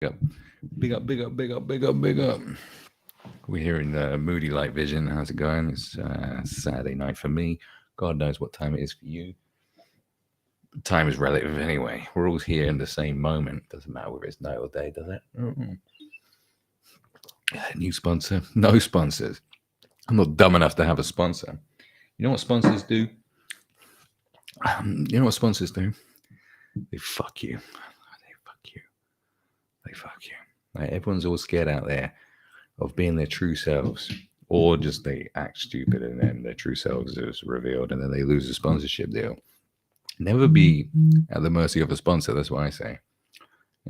up, big up, big up, big up, big up, big up. We're here in Moody Light Vision. How's it going? It's Saturday night for me. God knows what time it is for you. Time is relative anyway. We're all here in the same moment. Doesn't matter whether it's night or day, does it? New sponsor? No sponsors. I'm not dumb enough to have a sponsor. You know what sponsors do? You know what sponsors do? They fuck you. They fuck you. They fuck you. Like, everyone's all scared out there of being their true selves, or just they act stupid and then their true selves is revealed and then they lose a sponsorship deal. Never be at the mercy of a sponsor. That's what I say.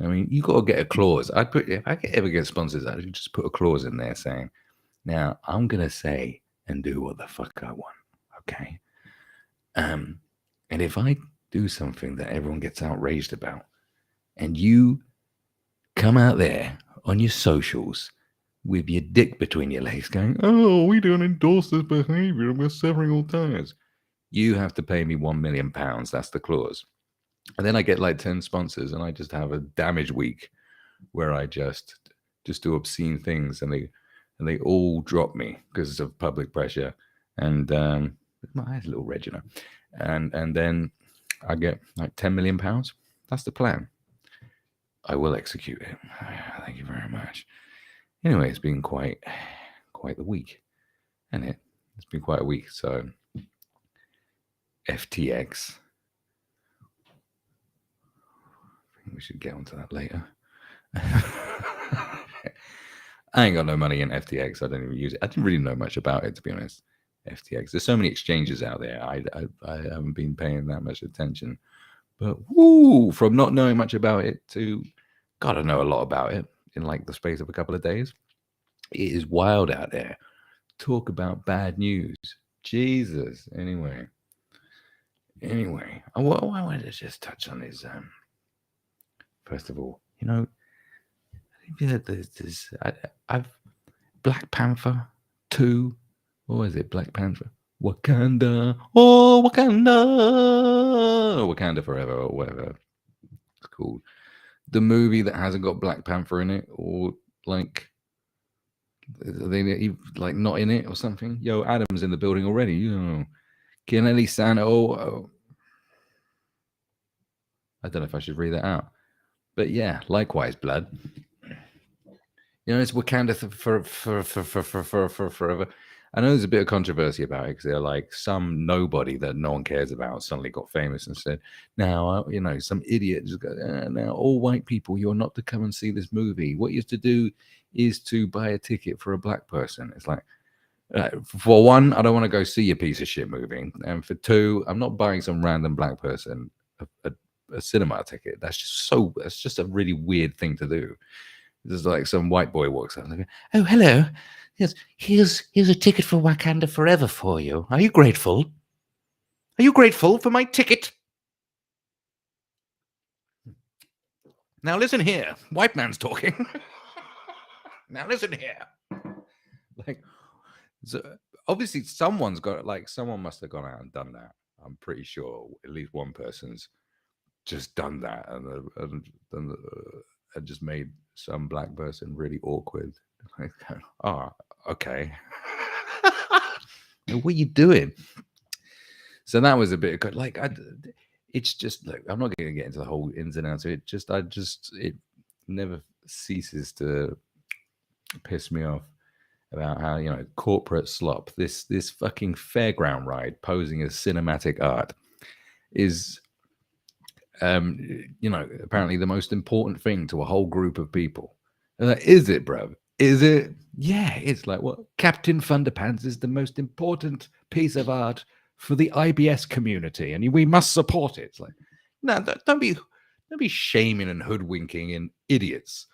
I mean, you got to get a clause. I'd put, if I could ever get sponsors, I'd just put a clause in there saying, now I'm going to say and do what the fuck I want. Okay. And if I do something that everyone gets outraged about, and you come out there on your socials with your dick between your legs going, oh, we don't endorse this behavior, we're severing all ties, you have to pay me £1 million. That's the clause. And then I get like 10 sponsors and I just have a damage week where I just do obscene things, and they all drop me because of public pressure. And my eyes a little red, you know. And then I get like £10 million. That's the plan. I will execute it. Thank you very much. Anyway, it's been quite the week, isn't it? It's been quite a week. So FTX. I think we should get onto that later. I ain't got no money in FTX. I don't even use it. I didn't really know much about it, to be honest. FTX. There's so many exchanges out there. I haven't been paying that much attention. But woo, from not knowing much about it to gotta know a lot about it in like the space of a couple of days. It is wild out there. Talk about bad news. Jesus. Anyway, I wanted to just touch on his first of all, you know, I've Black Panther 2. What was it? Black Panther? Wakanda. Oh, Wakanda. Or Wakanda Forever, or whatever it's called. The movie that hasn't got Black Panther in it, or like, are they like not in it or something? Yo, Adam's in the building already. You know, Kennedy Sano. I don't know if I should read that out. But yeah, likewise, blood. You know, it's Wakanda for forever. I know there's a bit of controversy about it because they're like, some nobody that no one cares about suddenly got famous and said, now, you know, some idiot just go, now all white people, you're not to come and see this movie. What you have to do is to buy a ticket for a black person. It's like, for one, I don't want to go see a piece of shit movie. And for two, I'm not buying some random black person a cinema ticket. That's just a really weird thing to do. There's like some white boy walks up and they go, oh, hello. Yes, here's a ticket for Wakanda Forever for you. Are you grateful? Are you grateful for my ticket? Now listen here. White man's talking. Now listen here. Like, so obviously someone must have gone out and done that. I'm pretty sure at least one person's just done that and just made some black person really awkward. Like, oh, okay. What are you doing? So that was a bit of, like, it's just like, I'm not going to get into the whole ins and outs of it. It never ceases to piss me off about how, you know, corporate slop, this fucking fairground ride posing as cinematic art is, you know, apparently the most important thing to a whole group of people. Like, is it, bruv? Is it? Yeah, it's like, what? Captain Thunderpants is the most important piece of art for the IBS community, and we must support it. It's like, no, don't be shaming and hoodwinking and idiots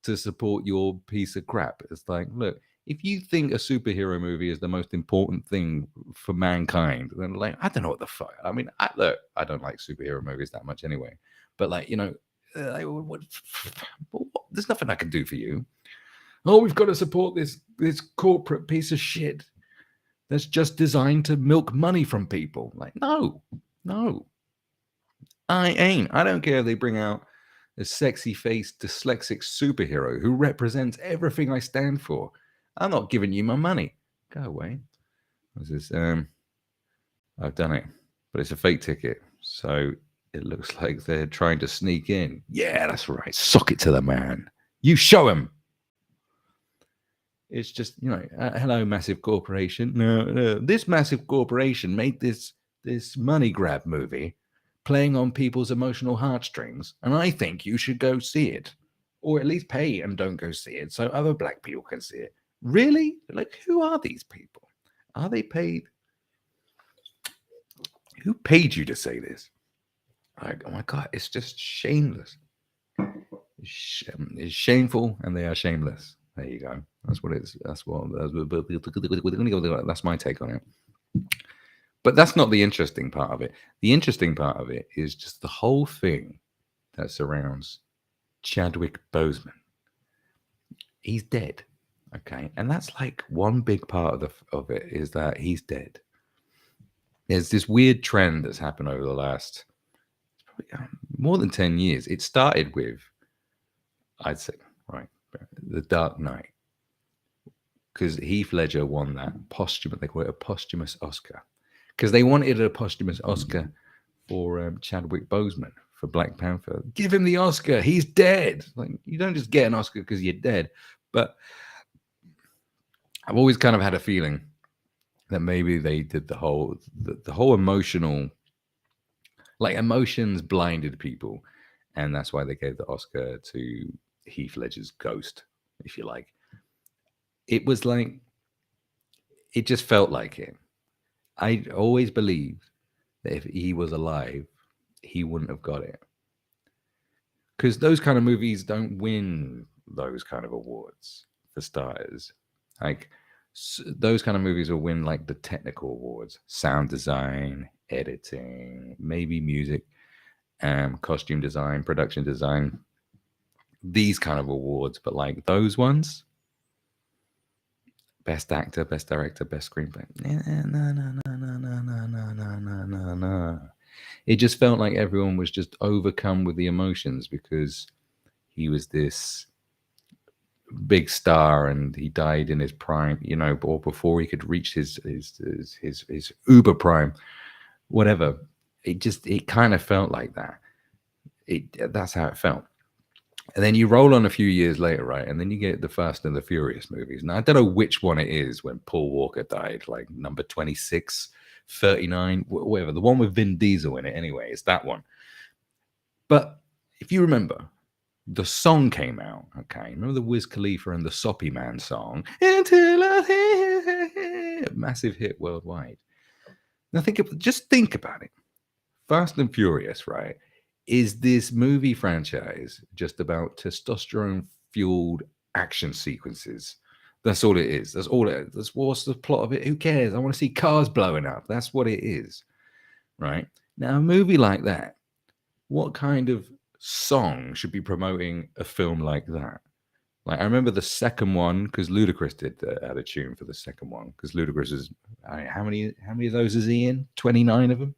to support your piece of crap. It's like, look, if you think a superhero movie is the most important thing for mankind, then, like, I don't know what the fuck. I mean, I don't like superhero movies that much anyway. But, like, you know, there's nothing I can do for you. Oh, we've got to support this corporate piece of shit that's just designed to milk money from people. Like, no. I don't care if they bring out a sexy-faced dyslexic superhero who represents everything I stand for. I'm not giving you my money. Go away. What's this? I've done it, but it's a fake ticket, so it looks like they're trying to sneak in. Yeah, that's right. Sock it to the man. You show him. It's just, hello, massive corporation. No, this massive corporation made this money grab movie playing on people's emotional heartstrings, and I think you should go see it, or at least pay and don't go see it so other black people can see it. Really? Like, who are these people? Are they paid? Who paid you to say this? Like, oh my God, it's just shameless. It's shameful, and they are shameless. There you go. That's what it is. That's my take on it. But that's not the interesting part of it. The interesting part of it is just the whole thing that surrounds Chadwick Boseman. He's dead, okay, and that's like one big part of it is that he's dead. There's this weird trend that's happened over the last more than 10 years. It started with, I'd say, right, The Dark Knight, because Heath Ledger won that posthumous, they call it a posthumous Oscar, because they wanted a posthumous Oscar for Chadwick Boseman for Black Panther. Give him the Oscar. He's dead. Like, you don't just get an Oscar because you're dead. But I've always kind of had a feeling that maybe they did the whole emotional, like, emotions blinded people, and that's why they gave the Oscar to Heath Ledger's ghost, if you like. It was like, it just felt like it. I always believed that if he was alive, he wouldn't have got it. Because those kind of movies don't win those kind of awards, for starters. Like, those kind of movies will win like the technical awards, sound design, editing, maybe music, costume design, production design, these kind of awards. But like those ones, best actor, best director, best screenplay, no. It just felt like everyone was just overcome with the emotions because he was this big star and he died in his prime, or before he could reach his uber prime, whatever. It kind of felt like that. That's how it felt. And then you roll on a few years later, right? And then you get the Fast and the Furious movies. Now, I don't know which one it is when Paul Walker died, like number 26, 39, whatever. The one with Vin Diesel in it, anyway. It's that one. But if you remember, the song came out, okay? Remember the Wiz Khalifa and the Soppy Man song? Until I hear, massive hit worldwide. Now, just think about it. Fast and Furious, right? Is this movie franchise just about testosterone-fueled action sequences? That's all it is. That's all it is. What's the plot of it? Who cares? I want to see cars blowing up. That's what it is, right? Now, a movie like that, what kind of song should be promoting a film like that? Like, I remember the second one, because Ludacris had a tune for the second one, because Ludacris is, how many of those is he in? 29 of them?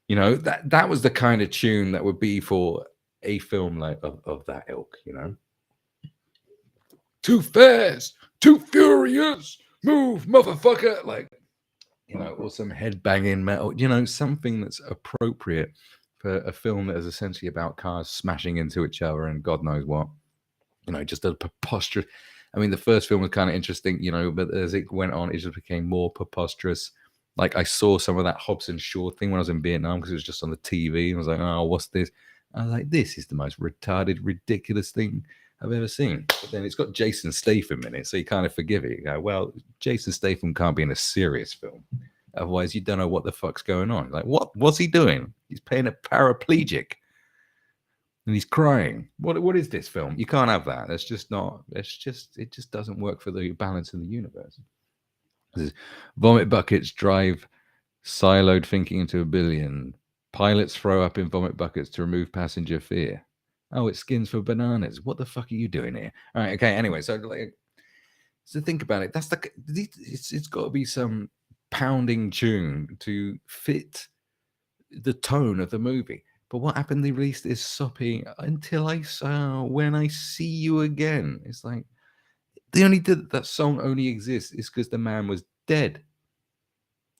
That was the kind of tune that would be for a film like of that ilk, Too fast, too furious, move, motherfucker. Like, or some headbanging metal, something that's appropriate for a film that is essentially about cars smashing into each other and God knows what. Just a preposterous. I mean, the first film was kind of interesting, but as it went on, it just became more preposterous. Like, I saw some of that Hobson Shaw thing when I was in Vietnam because it was just on the TV. And I was like, oh, what's this? I was like, this is the most retarded, ridiculous thing I've ever seen. But then it's got Jason Statham in it, so you kind of forgive it. You go, well, Jason Statham can't be in a serious film. Otherwise, you don't know what the fuck's going on. Like, what's he doing? He's playing a paraplegic. And he's crying. What is this film? You can't have that. That's just not. It just doesn't work for the balance in the universe. Vomit buckets drive siloed thinking into a billion. Pilots throw up in vomit buckets to remove passenger fear. Oh, it's skins for bananas. What the fuck are you doing here? All right, okay. Anyway, so think about it. It's got to be some pounding tune to fit the tone of the movie. But what happened? They released this soppy Until I Saw When I See You Again. It's like they only did that song only exists is because the man was dead.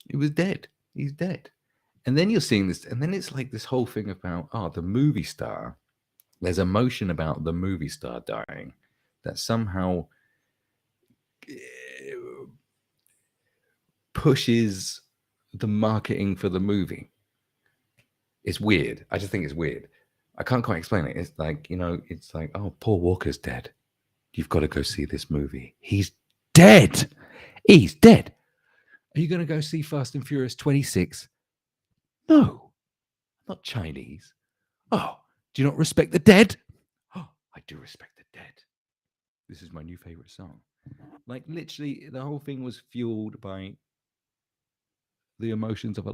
He was dead. He's dead. And then you're seeing this, and then it's like this whole thing about the movie star. There's emotion about the movie star dying that somehow pushes the marketing for the movie. It's weird. I just think it's weird. I can't quite explain it. It's like, it's like, oh, Paul Walker's dead. You've got to go see this movie. He's dead. He's dead. Are you going to go see Fast and Furious 26? No, not Chinese. Oh, do you not respect the dead? Oh, I do respect the dead. This is my new favorite song. Like, literally, the whole thing was fueled by the emotions of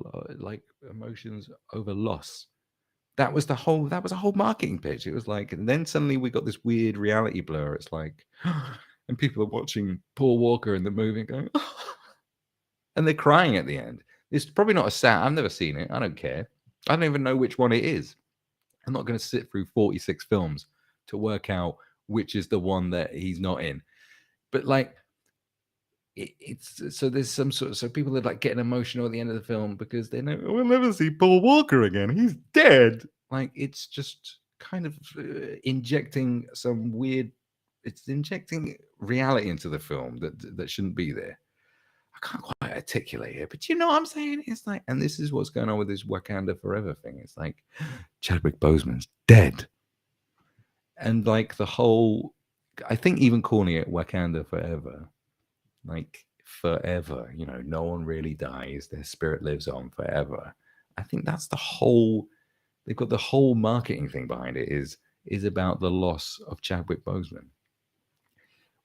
emotions over loss. That was a whole marketing pitch. It was like, and then suddenly we got this weird reality blur. It's like, and people are watching Paul Walker in the movie and going, and they're crying at the end. It's probably not a sad. I've never seen it. I don't care. I don't even know which one it is. I'm not going to sit through 46 films to work out which is the one that he's not in. But like, it's so there's some sort of, so people are like getting emotional at the end of the film because they know we'll never see Paul Walker again. He's dead. Like, it's just kind of injecting some weird. It's injecting reality into the film that shouldn't be there. I can't quite articulate it, but you know what I'm saying? It's like, and this is what's going on with this Wakanda Forever thing. It's like Chadwick Boseman's dead, and like the whole, I think even calling it Wakanda Forever, like forever, no one really dies. Their spirit lives on forever. I think that's the whole. They've got the whole marketing thing behind it is about the loss of Chadwick Boseman,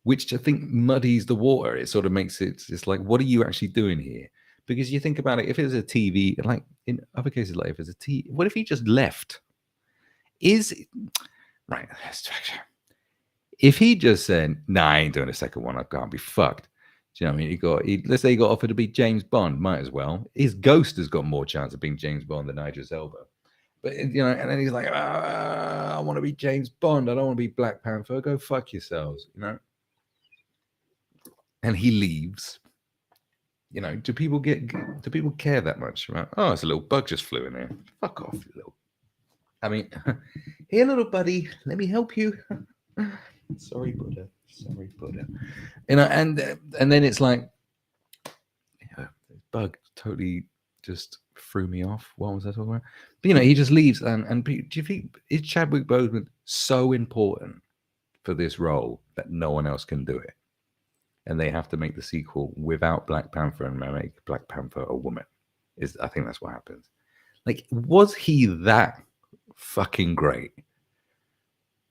which I think muddies the water. It sort of makes it's like, what are you actually doing here? Because you think about it, if it was a TV, like in other cases, like if it's a TV, what if he just left? Right? If he just said, "Nah, I ain't doing a second one. I can't be fucked." Do you know what I mean? Let's say he got offered to be James Bond. Might as well. His ghost has got more chance of being James Bond than Idris Elba. But and then he's like, I want to be James Bond. I don't want to be Black Panther. Go fuck yourselves, And he leaves. Do people care that much about? Oh, it's a little bug just flew in there. Fuck off, you little. I mean, here, little buddy, let me help you. Sorry, Buddha. And then it's like, bug totally just threw me off. What was I talking about? But he just leaves. And do you think, is Chadwick Boseman so important for this role that no one else can do it? And they have to make the sequel without Black Panther and make Black Panther a woman. I think that's what happens. Like, was he that fucking great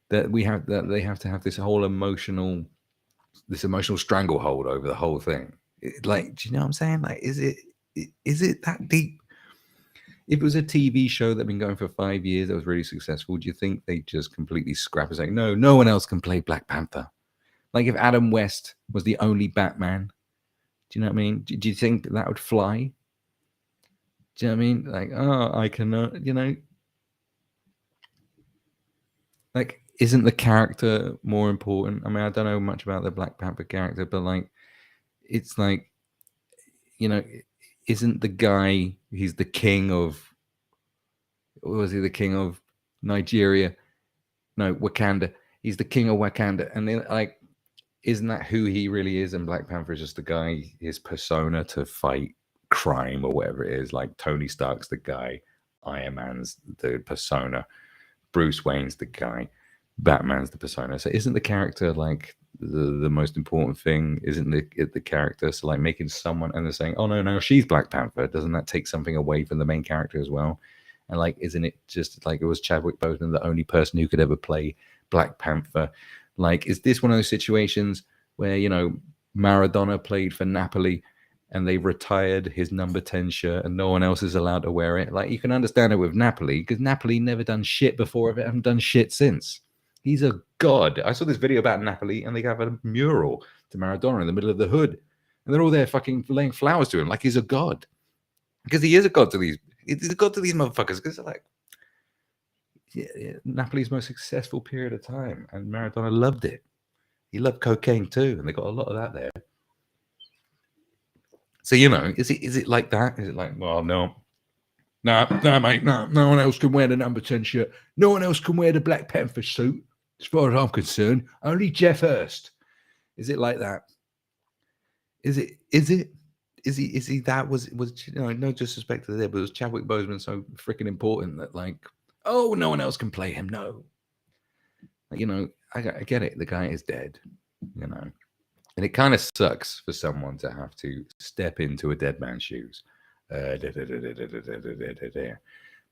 that they have to have this whole emotional stranglehold over the whole thing? Like, do you know what I'm saying? Like, is it that deep? If it was a TV show that had been going for 5 years that was really successful, do you think they just completely scrap it, saying, no one else can play Black Panther? Like, if Adam West was the only Batman, do you know what I mean? Do you think that would fly? Do you know what I mean? Like, I cannot, like, isn't the character more important? I mean, I don't know much about the Black Panther character, but like, it's like, isn't the guy, he's the king of, was he the king of Nigeria? No, Wakanda. He's the king of Wakanda. And then, like, isn't that who he really is? And Black Panther is just the guy, his persona to fight crime or whatever it is. Like, Tony Stark's the guy, Iron Man's the persona, Bruce Wayne's the guy, Batman's the persona. So isn't the character like the most important thing? Isn't the character? So like making someone, and they're saying, oh no, she's Black Panther. Doesn't that take something away from the main character as well? And like, isn't it just like, it was Chadwick Boseman the only person who could ever play Black Panther? Like, is this one of those situations where, Maradona played for Napoli and they retired his number 10 shirt and no one else is allowed to wear it? Like, you can understand it with Napoli because Napoli never done shit before, but haven't done shit since. He's a god. I saw this video about Napoli and they have a mural to Maradona in the middle of the hood. And they're all there fucking laying flowers to him like he's a god. Because he is a god to these. He's a god to these motherfuckers. Because they're like, Napoli's most successful period of time, and Maradona loved it. He loved cocaine too, and they got a lot of that there. So is it like that? Is it like, well, no, mate, no one else can wear the number 10 shirt. No one else can wear the Black Panther suit, as far as I'm concerned. Only Jeff Hurst. Is it like that? Is he that was no disrespect to there, but was Chadwick Boseman so freaking important that like, oh, no one else can play him? No. I get it. The guy is dead, and it kind of sucks for someone to have to step into a dead man's shoes. But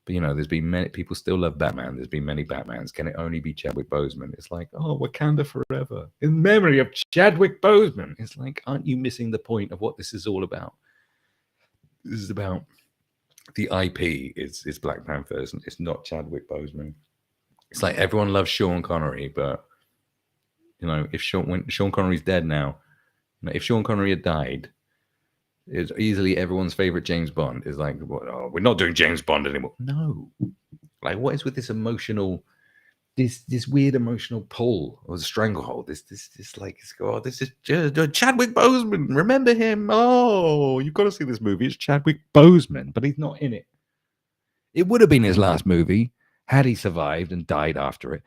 there's been many people still love Batman. There's been many Batmans. Can it only be Chadwick Boseman? It's like, oh, Wakanda forever in memory of Chadwick Boseman. It's like, aren't you missing the point of what this is all about? This is about the IP. It's Black Panther. It's not Chadwick Boseman. It's like everyone loves Sean Connery, but if Sean Connery's dead now, if Sean Connery had died, it's easily everyone's favorite James Bond is like, oh, we're not doing James Bond anymore. No, like what is with this emotional, this weird emotional pull or stranglehold? This like, oh, this is just Chadwick Boseman. Remember him? Oh, you've got to see this movie. It's Chadwick Boseman, but he's not in it. It would have been his last movie had he survived and died after it.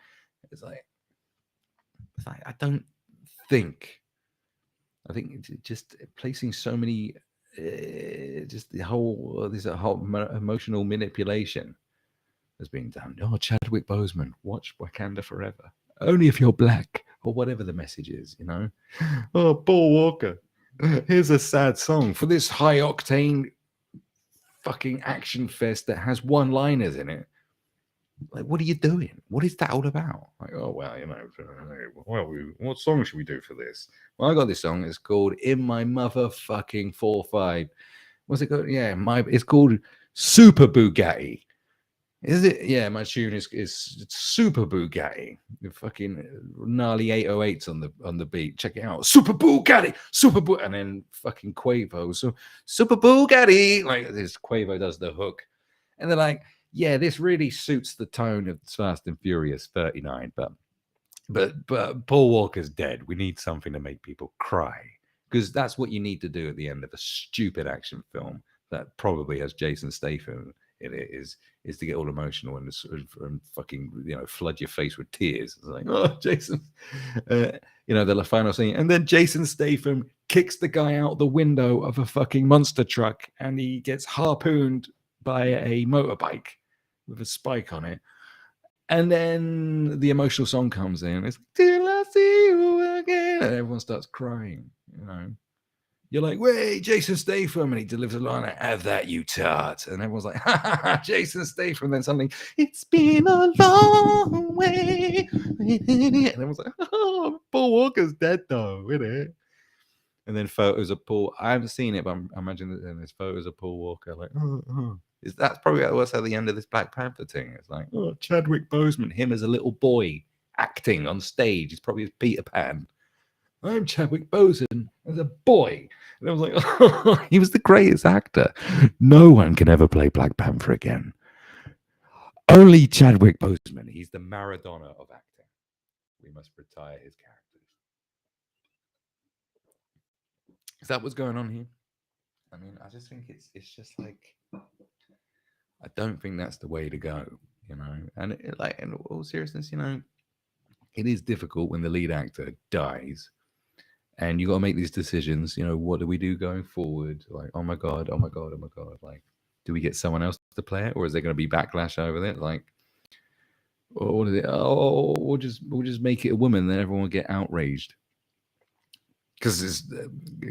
It's like I don't think. I think just placing so many, just this whole emotional manipulation has been done. Oh, Chadwick Boseman, watch Wakanda forever. Only if you're black, or whatever the message is, Oh, Paul Walker, here's a sad song for this high octane fucking action fest that has one-liners in it. Like, what are you doing? What is that all about? Like, oh, well, what song should we do for this? Well, I got this song. It's called In My Motherfucking 4-5. What's it called? Yeah, it's called Super Bugatti. Is it? Yeah, my tune is Super Bugatti. The fucking gnarly 808s on the beat. Check it out. Super Bugatti, and then fucking Quavo. So Super Bugatti, like this Quavo does the hook, and they're like, yeah, this really suits the tone of Fast and Furious 39, but Paul Walker's dead. We need something to make people cry, because that's what you need to do at the end of a stupid action film that probably has Jason Statham in it, is to get all emotional and fucking flood your face with tears. It's like, oh, Jason, the final scene, and then Jason Statham kicks the guy out the window of a fucking monster truck, and he gets harpooned by a motorbike with a spike on it, and then the emotional song comes in. It's till I see you again, and everyone starts crying. You're like, wait, Jason Statham, and he delivers a line, "Have that, you tart," and everyone's like, ha, ha, ha, Jason Statham. And then suddenly, it's been a long way, and everyone's like, oh, Paul Walker's dead though, isn't it? And then photos of Paul. I haven't seen it, but I'm imagining that there's photos of Paul Walker. Like, that's probably what's at the end of this Black Panther thing. It's like, oh, Chadwick Boseman, him as a little boy acting on stage. He's probably Peter Pan. I'm Chadwick Boseman as a boy. And I was like, oh, he was the greatest actor. No one can ever play Black Panther again. Only Chadwick Boseman. He's the Maradona of acting. We must retire his characters. Is that what's going on here? I mean, I just think it's just like, I don't think that's the way to go, And in all seriousness, it is difficult when the lead actor dies, and you got to make these decisions. What do we do going forward? Like, oh my god, oh my god, oh my god. Like, do we get someone else to play it, or is there going to be backlash over it? Like, or what is it? Oh, we'll just make it a woman, then everyone will get outraged. Because it's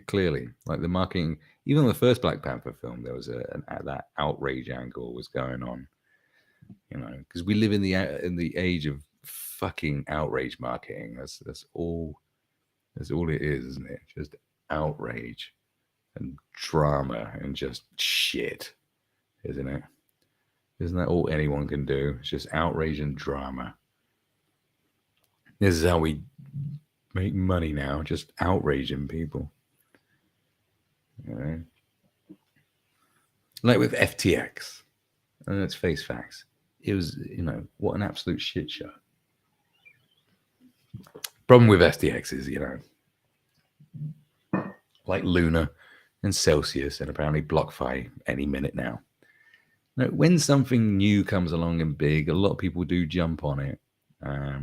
clearly like the marketing. Even on the first Black Panther film, there was that outrage angle was going on. Because we live in the age of fucking outrage marketing. That's all it is, isn't it? Just outrage and drama and just shit, isn't it? Isn't that all anyone can do? It's just outrage and drama. This is how we make money now, just outraging people. Like with FTX, and let's face facts, it was, what an absolute shit show. Problem with FTX is, like Luna and Celsius and apparently BlockFi any minute now. Now, when something new comes along and big, a lot of people do jump on it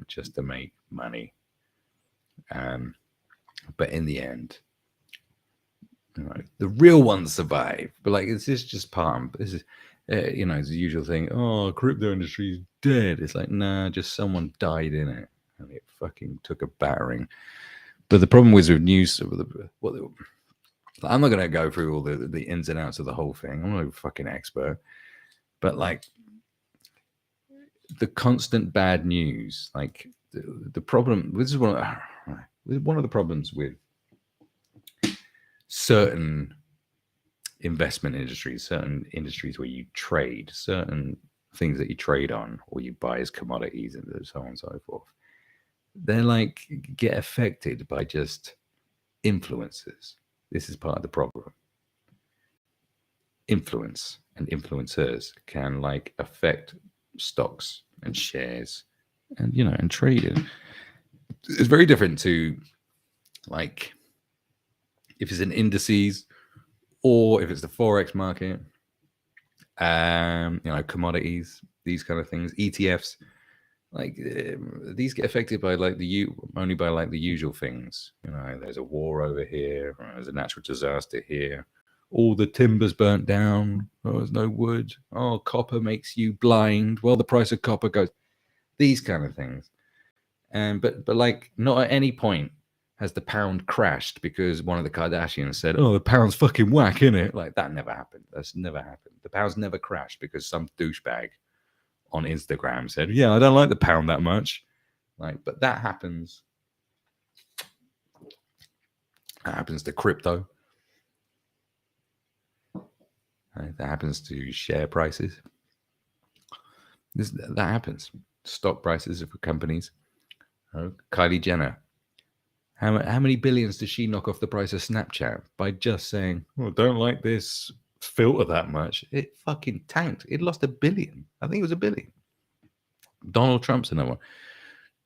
just to make money. But in the end, the real ones survive. But like, this is just part. This is, it's the usual thing. Oh, crypto industry is dead. It's like, nah, just someone died in it, and it fucking took a battering. But the problem with news, I'm not going to go through all the ins and outs of the whole thing. I'm not a fucking expert. But like the constant bad news, like the problem, this is one of the problems with certain investment industries, certain industries where you trade, certain things that you trade on or you buy as commodities and so on and so forth. They're like get affected by just influences. This is part of the problem. Influence and influencers can like affect stocks and shares and and trading. It's very different to like if it's in indices or if it's the forex market, commodities, these kind of things, ETFs. Like these get affected by like only by like the usual things. There's a war over here, there's a natural disaster here. All the timber's burnt down. Oh, there's no wood. Oh, copper makes you blind. Well, the price of copper goes. These kind of things. But like not at any point has the pound crashed because one of the Kardashians said, "Oh, the pound's fucking whack, innit?" Like that never happened. That's never happened. The pound's never crashed because some douchebag on Instagram said, "Yeah, I don't like the pound that much." Like, but that happens. That happens to crypto. That happens to share prices. That happens. Stock prices of companies. Kylie Jenner. How many billions does she knock off the price of Snapchat by just saying, "Oh, don't like this filter that much"? It fucking tanked. It lost $1 billion. I think it was $1 billion. Donald Trump's another one.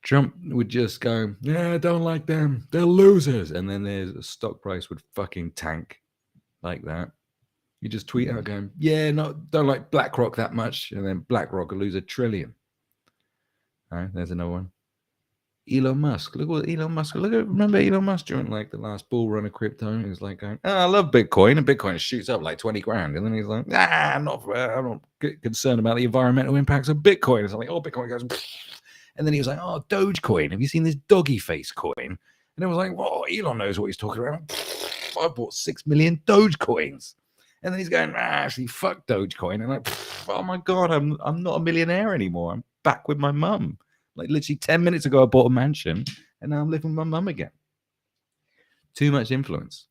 Trump would just go, "Yeah, I don't like them. They're losers." And then the stock price would fucking tank like that. You just tweet out going, "Yeah, don't like BlackRock that much." And then BlackRock will lose $1 trillion. All right, there's another one. Elon Musk. Remember Elon Musk during like the last bull run of crypto? He was like going, "Oh, I love Bitcoin," and Bitcoin shoots up like 20 grand. And then he's like, I'm not concerned about the environmental impacts of Bitcoin. It's like, oh, Bitcoin goes. And then he was like, "Oh, Dogecoin. Have you seen this doggy face coin?" And it was like, "Well, Elon knows what he's talking about. I bought 6 million Dogecoins." And then he's going, "Actually, fuck Dogecoin." And like, oh my God, I'm not a millionaire anymore. I'm back with my mum. Like literally 10 minutes ago, I bought a mansion and now I'm living with my mum again. Too much influence.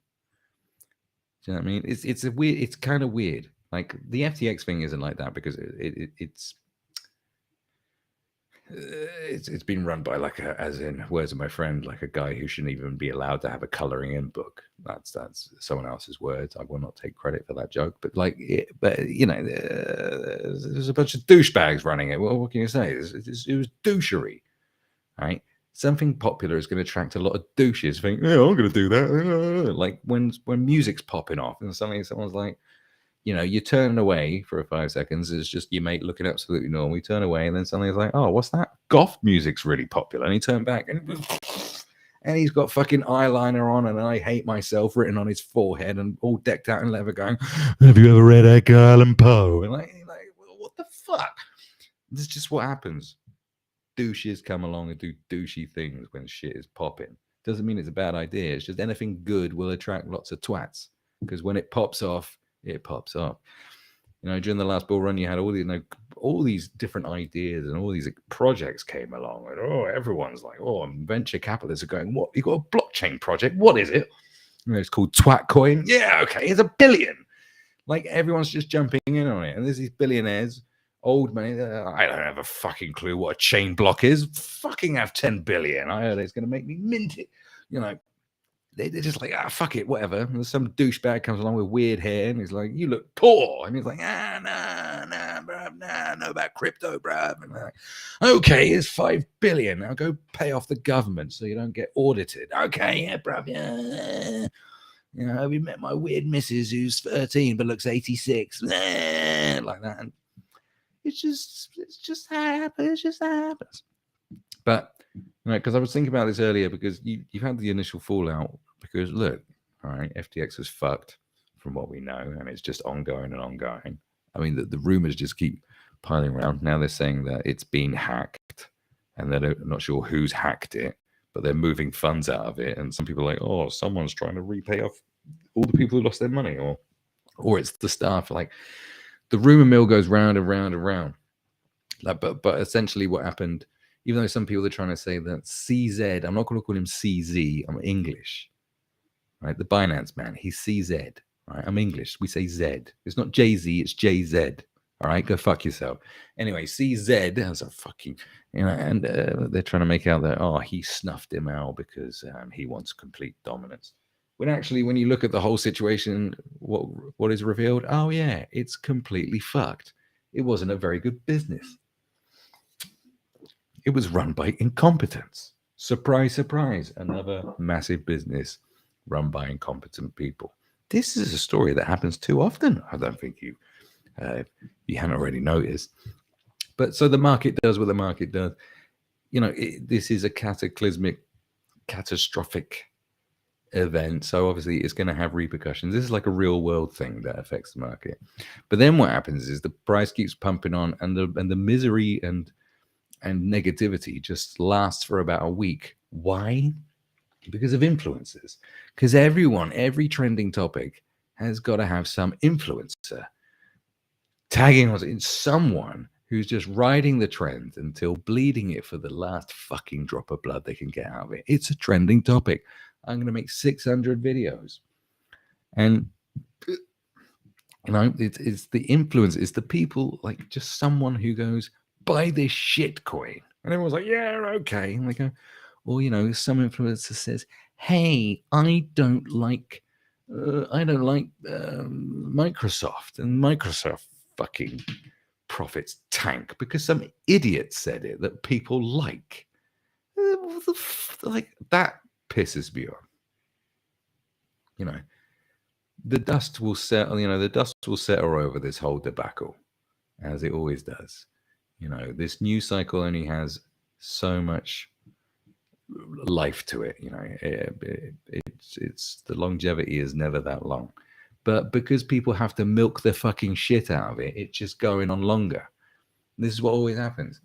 Do you know what I mean? It's kind of weird. Like the FTX thing isn't like that because it's been run by like as in words of my friend, like a guy who shouldn't even be allowed to have a coloring in book. That's someone else's words. I will not take credit for that joke. But like, there's a bunch of douchebags running it. Well, what can you say? It was douchery, right? Something popular is going to attract a lot of douches. Think, "Yeah, I'm going to do that." Like when music's popping off and suddenly someone's like, you turn away for 5 seconds. It's just your mate looking absolutely normal. You turn away, and then suddenly it's like, "Oh, what's that? Goth music's really popular." And he turned back, and he's got fucking eyeliner on and "I hate myself" written on his forehead and all decked out in leather going, "Have you ever read Edgar Allan Poe?" And like, what the fuck? This is just what happens. Douches come along and do douchey things when shit is popping. Doesn't mean it's a bad idea. It's just anything good will attract lots of twats because when it pops off, it pops off. During the last bull run, you had all these different ideas and all these projects came along. And everyone's like, venture capitalists are going, "What? You got a blockchain project? What is it?" It's called Twatcoin. Yeah, okay, it's $1 billion. Like everyone's just jumping in on it. And there's these billionaires, old money. I don't have a fucking clue what a chain block is. Fucking have 10 billion. I heard it's going to make me mint it. They're just like, fuck it, whatever. And some douchebag comes along with weird hair and he's like, "You look poor." And he's like, nah, bruv, nah, I know about crypto, bruv. And like, okay, it's 5 billion. Now go pay off the government so you don't get audited. Okay, yeah, bruv, yeah. You know, we met my weird missus who's 13 but looks 86. Like that. And it's just how it happens. It's just how it happens. But, you know, because I was thinking about this earlier, because you've had the initial fallout, because look, all right, FTX is fucked from what we know, and it's just ongoing and ongoing. I mean, the rumors just keep piling around. Now they're saying that it's been hacked, and they're not sure who's hacked it, but they're moving funds out of it. And some people are like, oh, someone's trying to repay off all the people who lost their money, or it's the staff. Like, the rumor mill goes round and round and round. Like, but essentially what happened, even though some people are trying to say that CZ, I'm not going to call him CZ, I'm English, right? The Binance man, he's CZ, right? I'm English, we say Z. It's not Jay-Z, it's JZ, all right? Go fuck yourself. Anyway, CZ has a fucking, you know, and they're trying to make out that, oh, he snuffed him out because he wants complete dominance. When actually, when you look at the whole situation, what is revealed? Oh yeah, it's completely fucked. It wasn't a very good business. It was run by incompetence. Surprise, surprise. Another massive business run by incompetent people. This is a story that happens too often. I don't think you haven't already noticed. But so the market does what the market does. You know, this is a catastrophic event. So obviously it's going to have repercussions. This is like a real world thing that affects the market. But then what happens is the price keeps pumping on, and the misery and negativity just lasts for about a week. Why? Because of influencers. Because every trending topic has got to have some influencer tagging on in someone who's just riding the trend until bleeding it for the last fucking drop of blood they can get out of it. It's a trending topic. I'm going to make 600 videos. And, you know, it's the influence. It's the people, like just someone who goes, buy this shit coin. And everyone's like, yeah, okay. And they go, or, you know, some influencer says, hey, I don't like Microsoft, and Microsoft fucking profits tank because some idiot said it that people like. Like, that pisses me off. You know, the dust will settle. You know, the dust will settle over this whole debacle, as it always does. You know, this news cycle only has so much life to it. You know, it's the longevity is never that long. But because people have to milk the fucking shit out of it, it's just going on longer. This is what always happens.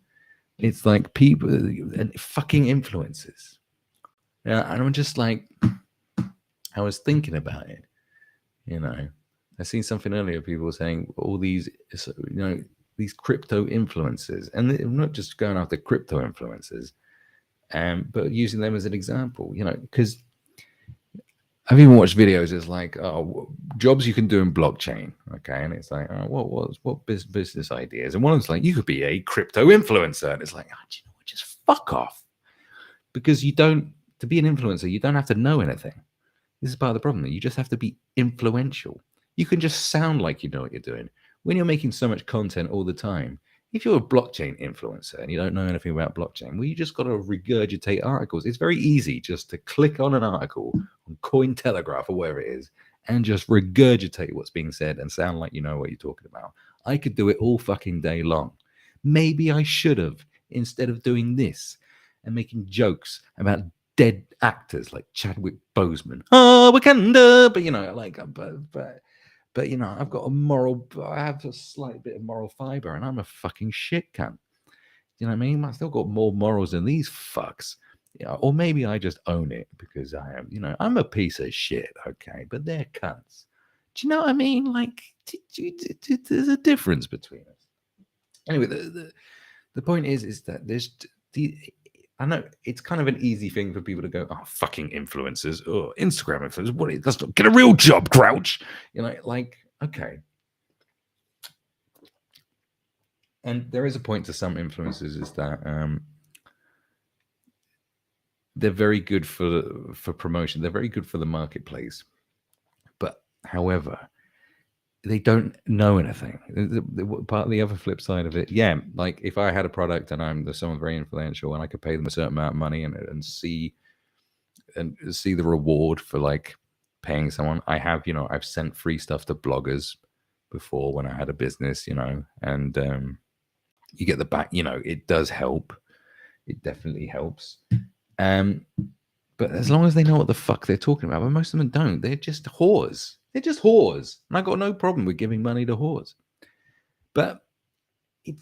It's like people and fucking influencers. Yeah, and I'm just like, I was thinking about it. You know, I seen something earlier. People were saying all these, you know, these crypto influencers, and I'm not just going after crypto influencers, but using them as an example. You know, because I've even watched videos. It's like, oh, jobs you can do in blockchain, okay? And it's like, oh, what business ideas? And one of them's like, you could be a crypto influencer, and it's like, oh, do you know what? Just fuck off, because you don't. To be an influencer, you don't have to know anything. This is part of the problem. You just have to be influential. You can just sound like you know what you're doing. When you're making so much content all the time, if you're a blockchain influencer and you don't know anything about blockchain, well, you just got to regurgitate articles. It's very easy just to click on an article on Cointelegraph or wherever it is and just regurgitate what's being said and sound like you know what you're talking about. I could do it all fucking day long. Maybe I should have, instead of doing this and making jokes about dead actors like Chadwick Boseman. Oh, Wakanda! But, you know, like, but you know, I've got I have a slight bit of moral fiber, and I'm a fucking shit cunt. You know what I mean? I've still got more morals than these fucks. You know, or maybe I just own it because I am, you know, I'm a piece of shit, okay? But they're cunts. Do you know what I mean? Like, there's a difference between us. Anyway, the point is that I know it's kind of an easy thing for people to go, oh, fucking influencers, or Instagram influencers. What? Let's not get a real job, Crouch. You know, like, okay. And there is a point to some influencers is that they're very good for promotion. They're very good for the marketplace. But however, they don't know anything. Part of the other flip side of it, yeah, like if I had a product and I'm someone very influential and I could pay them a certain amount of money and see the reward for like paying someone. I have, I've sent free stuff to bloggers before when I had a business, and you get the back, it does help. It definitely helps. But as long as they know what the fuck they're talking about, but most of them don't. They're just whores. They're just whores. And I got no problem with giving money to whores. But it's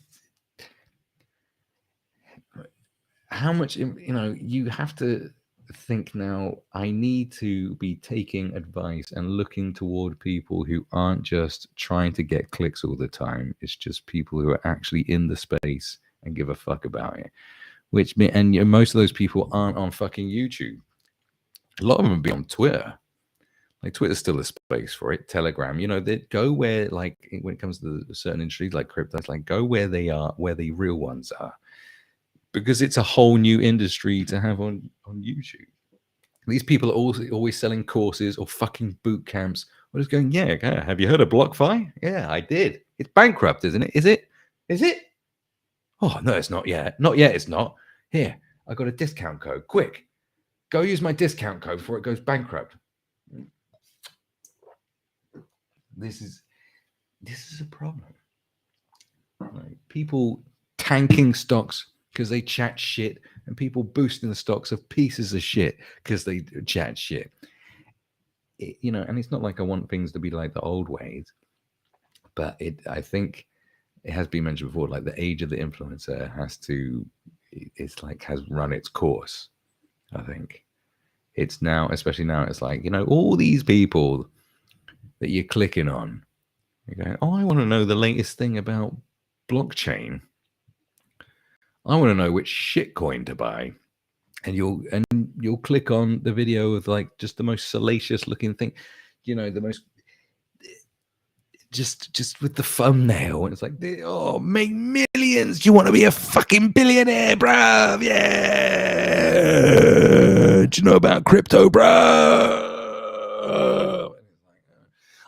how much, you have to think now, I need to be taking advice and looking toward people who aren't just trying to get clicks all the time. It's just people who are actually in the space and give a fuck about it. Most of those people aren't on fucking YouTube. A lot of them would be on Twitter. Like Twitter's still a space for it. Telegram, they go where, like, when it comes to certain industries like crypto, it's like go where they are, where the real ones are, because it's a whole new industry to have on YouTube. These people are always selling courses or fucking boot camps. Or just going, yeah, have you heard of BlockFi? Yeah, I did. It's bankrupt, isn't it? Is it? Is it? Oh, no, it's not yet. Not yet, it's not. Here, I got a discount code. Quick, go use my discount code before it goes bankrupt. This is a problem. Like, people tanking stocks because they chat shit, and people boosting the stocks of pieces of shit because they chat shit. And it's not like I want things to be like the old ways, but I think it has been mentioned before, like the age of the influencer has run its course. I think it's now, especially now, it's like, all these people that you're clicking on, you're going, oh, I want to know the latest thing about blockchain. I want to know which shitcoin to buy. And you'll click on the video of like just the most salacious looking thing, the most just with the thumbnail, and it's like, oh, make millions. Do you want to be a fucking billionaire, bruv? Yeah. Do you know about crypto, bruv?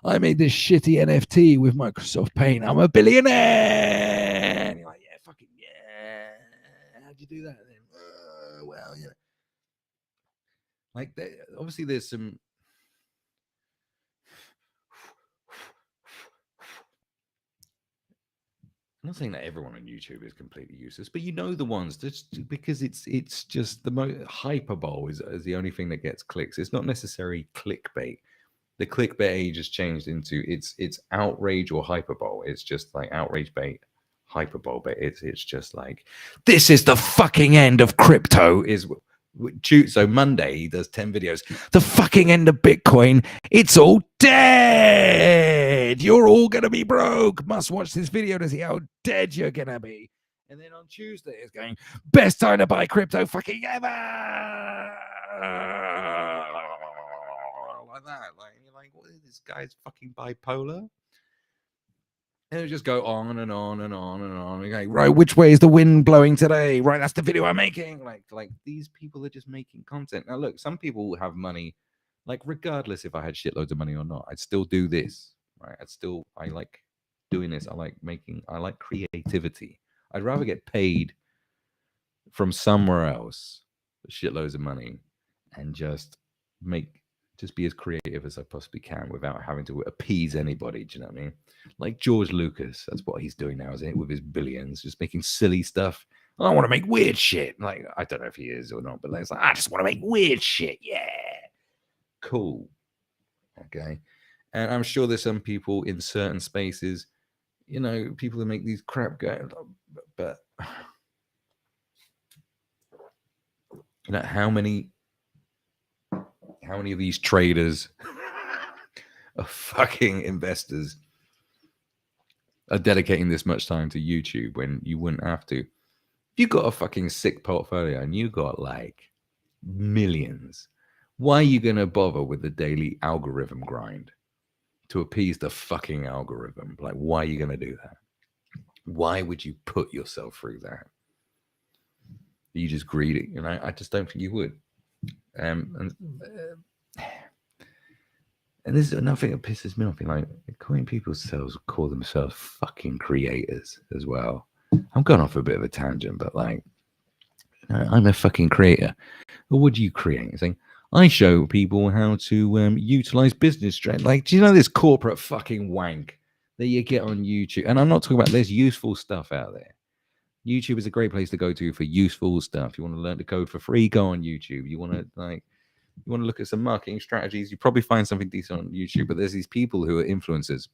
I made this shitty NFT with Microsoft Paint. I'm a billionaire. And you're like, yeah, fucking yeah. How'd you do that then? Well, like, obviously there's some. I'm not saying that everyone on YouTube is completely useless, but the ones, just because it's just the most hyperbole is the only thing that gets clicks. It's not necessarily clickbait. The clickbait age has changed into it's outrage or hyperbole. It's just like outrage bait, hyperbole, but it's just like, this is the fucking end of crypto. So Monday he does 10 videos. The fucking end of Bitcoin. It's all dead. You're all gonna be broke. Must watch this video to see how dead you're gonna be. And then on Tuesday it's going, best time to buy crypto fucking ever. Like that. Like, you're like, what is this guy's fucking bipolar? And it'll just go on and on and on and on. You're going, right, which way is the wind blowing today? Right, that's the video I'm making. Like these people are just making content. Now, look, some people have money. Like, regardless if I had shitloads of money or not, I'd still do this. Right? I like doing this. I like creativity. I'd rather get paid from somewhere else for shitloads of money and just be as creative as I possibly can without having to appease anybody. Do you know what I mean? Like George Lucas, that's what he's doing now, isn't it? With his billions, just making silly stuff. I want to make weird shit. Like, I don't know if he is or not, but it's like, I just want to make weird shit. Yeah. Cool. Okay. And I'm sure there's some people in certain spaces, people that make these crap guys, but how many of these traders are fucking investors are dedicating this much time to YouTube when you wouldn't have to? If you got a fucking sick portfolio and you got like millions, why are you going to bother with the daily algorithm grind to appease the fucking algorithm? Like, why are you going to do that? Why would you put yourself through that? Are you just greedy? I just don't think you would. And And this is another thing that pisses me off. Like, call themselves fucking creators as well. I'm going off a bit of a tangent, but like, I'm a fucking creator. Well, what do you create? It's like, I show people how to utilize business strategy. Like, do you know this corporate fucking wank that you get on YouTube? And I'm not talking about there's useful stuff out there. YouTube is a great place to go to for useful stuff. You want to learn to code for free? Go on YouTube. You want to look at some marketing strategies? You probably find something decent on YouTube. But there's these people who are influencers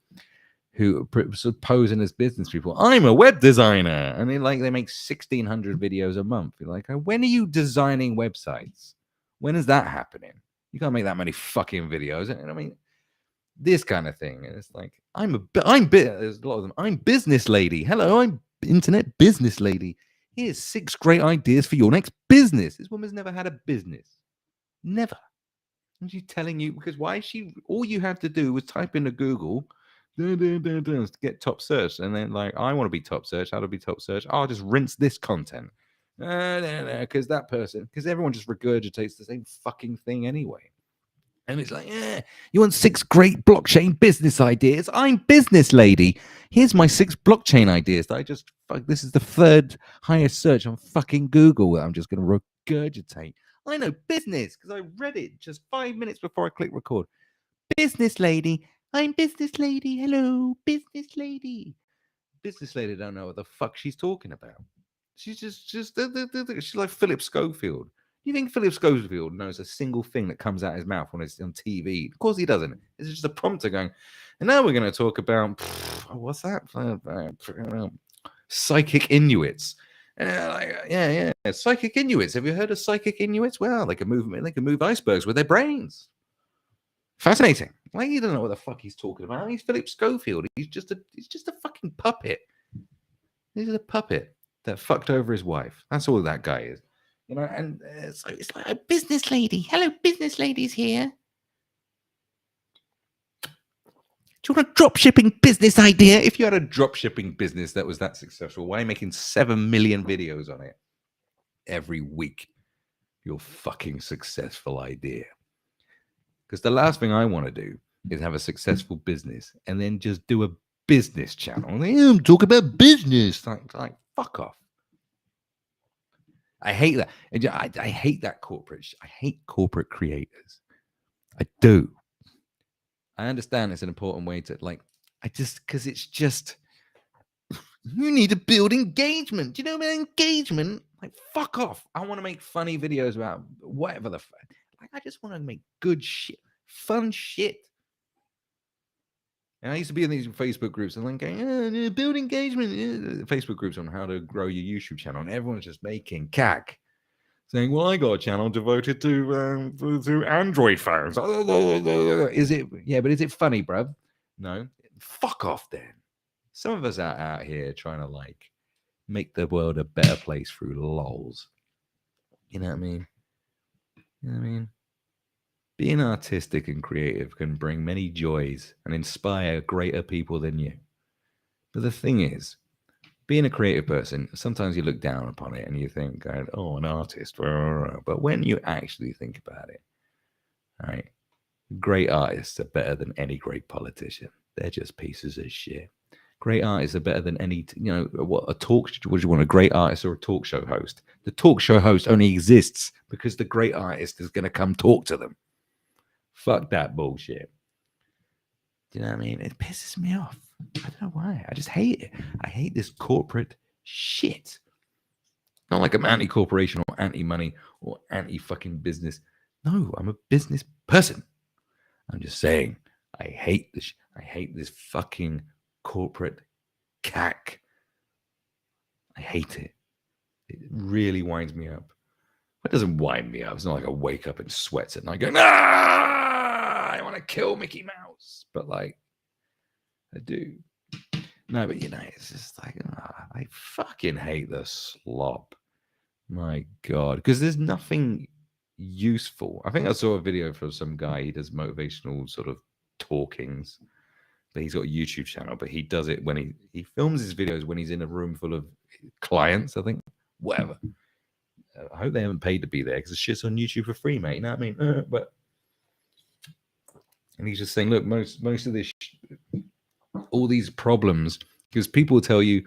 who are posing as business people. I'm a web designer, and they make 1,600 videos a month. You're like, when are you designing websites? When is that happening? You can't make that many fucking videos. I mean, this kind of thing. And it's like, there's a lot of them. I'm business lady. Hello, I'm internet business lady. Here's 6 great ideas for your next business. This woman's never had a business. Never. And she's telling you, because why? All you have to do was type into Google to get top search, and then like, I want to be top search. How to be top search? I'll just rinse this content because everyone just regurgitates the same fucking thing anyway. And it's like, yeah, you want 6 great blockchain business ideas? I'm business lady. Here's my 6 blockchain ideas that this is the 3rd highest search on fucking Google that I'm just going to regurgitate. I know business because I read it just 5 minutes before I click record. Business lady. I'm business lady. Hello, business lady. Business lady don't know what the fuck she's talking about. She's she's like Philip Schofield. You think Philip Schofield knows a single thing that comes out his mouth when it's on TV? Of course he doesn't. It's just a prompter going, and now we're going to talk about, what's that? Psychic Inuits. Yeah. Psychic Inuits. Have you heard of psychic Inuits? Well, they can move icebergs with their brains. Fascinating. Like, you don't know what the fuck he's talking about. He's Philip Schofield. He's just a fucking puppet. He's a puppet that fucked over his wife. That's all that guy is. You know, and it's like a business lady. Hello, business ladies here. Do you want a drop shipping business idea? If you had a drop shipping business that was that successful, why are you making 7 million videos on it every week? Your fucking successful idea. Because the last thing I want to do is have a successful business and then just do a business channel. I'm talking about business. Like fuck off. I hate that. I hate that I hate corporate creators. I do. I understand it's an important way to because it's just, you need to build engagement. Do you know about engagement? Like, fuck off. I want to make funny videos about whatever the fuck. Like, I just want to make good shit, fun shit. And I used to be in these Facebook groups and going, build engagement. Facebook groups on how to grow your YouTube channel. And everyone's just making cack. Saying, well, I got a channel devoted to Android phones. Is it? Yeah, but is it funny, bruv? No. Fuck off then. Some of us are out here trying to make the world a better place through lols. You know what I mean? You know what I mean? Being artistic and creative can bring many joys and inspire greater people than you. But the thing is, being a creative person, sometimes you look down upon it and you think, oh, an artist. But when you actually think about it, all right, great artists are better than any great politician. They're just pieces of shit. Great artists are better than any, what do you want, a great artist or a talk show host? The talk show host only exists because the great artist is going to come talk to them. Fuck that bullshit. Do you know what I mean? It pisses me off. I don't know why. I just hate it. I hate this corporate shit. Not like I'm anti-corporation or anti-money or anti-fucking business. No, I'm a business person. I'm just saying, I hate this. I hate this fucking corporate cack. I hate it. It really winds me up. It doesn't wind me up. It's not like I wake up in sweats at night going, I want to kill Mickey Mouse. But I do. No, but it's just like, I fucking hate the slop. My God. Because there's nothing useful. I think I saw a video from some guy. He does motivational sort of talkings. But he's got a YouTube channel. But he does it when he films his videos when he's in a room full of clients, I think. Whatever. I hope they haven't paid to be there because the shit's on YouTube for free, mate. You know what I mean? But And he's just saying, look, most of this, all these problems, because people tell you,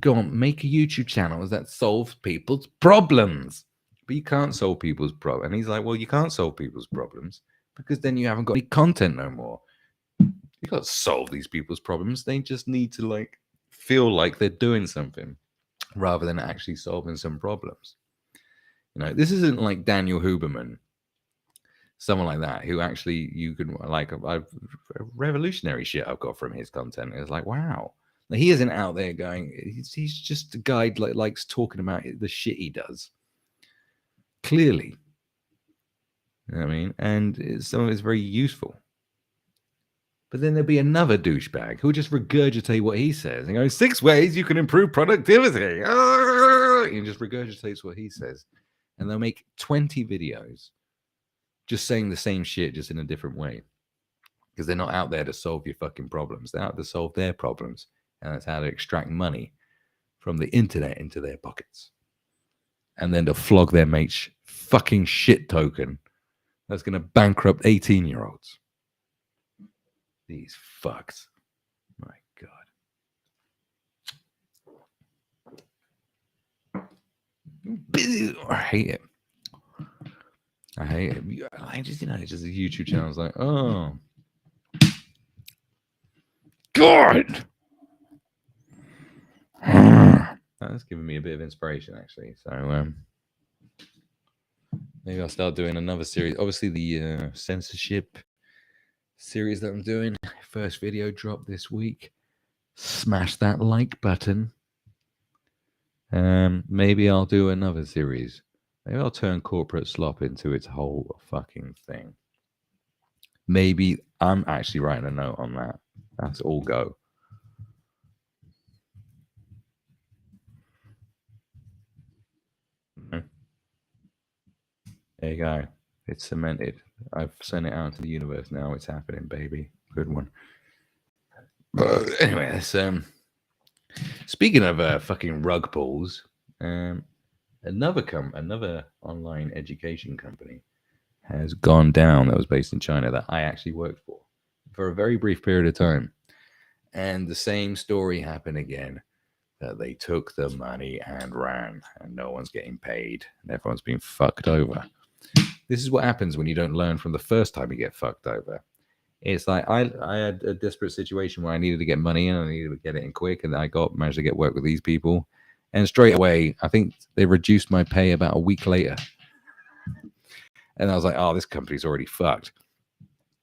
go on, make a YouTube channel that solves people's problems. But you can't solve people's problems. And he's like, well, you can't solve people's problems because then you haven't got any content no more. You got to solve these people's problems. They just need to like feel like they're doing something rather than actually solving some problems. You know, this isn't like Daniel Huberman, someone like that, who actually you can like a revolutionary shit I've got from his content. It's like, wow. He isn't out there going, he's just a guy like likes talking about the shit he does. Clearly. You know what I mean? And some of it's very useful. But then there'll be another douchebag who'll just regurgitate what he says and go, 6 ways you can improve productivity. And just regurgitates what he says. And they'll make 20 videos just saying the same shit, just in a different way. Because they're not out there to solve your fucking problems. They're out to solve their problems. And that's how to extract money from the internet into their pockets. And then to flog their mate's fucking shit token that's going to bankrupt 18-year-olds. These fucks. My God. I hate it. I hate it. I just, it's just a YouTube channel. It's like, oh. God. That's giving me a bit of inspiration, actually. So maybe I'll start doing another series. Obviously, the censorship series that I'm doing. First video dropped this week. Smash that like button. Maybe I'll do another series. Maybe I'll turn corporate slop into its whole fucking thing. Maybe I'm actually writing a note on that. That's all go. There you go. It's cemented. I've sent it out into the universe now. It's happening, baby. Good one. But anyway, that's, speaking of fucking rug pulls, another online education company has gone down that was based in China that I actually worked for a very brief period of time. And the same story happened again, that they took the money and ran, and no one's getting paid, and everyone's being fucked over. This is what happens when you don't learn from the first time you get fucked over. It's like I had a desperate situation where I needed to get money in, and I needed to get it in quick, and I managed to get work with these people. And straight away, I think they reduced my pay about a week later. And I was like, oh, this company's already fucked.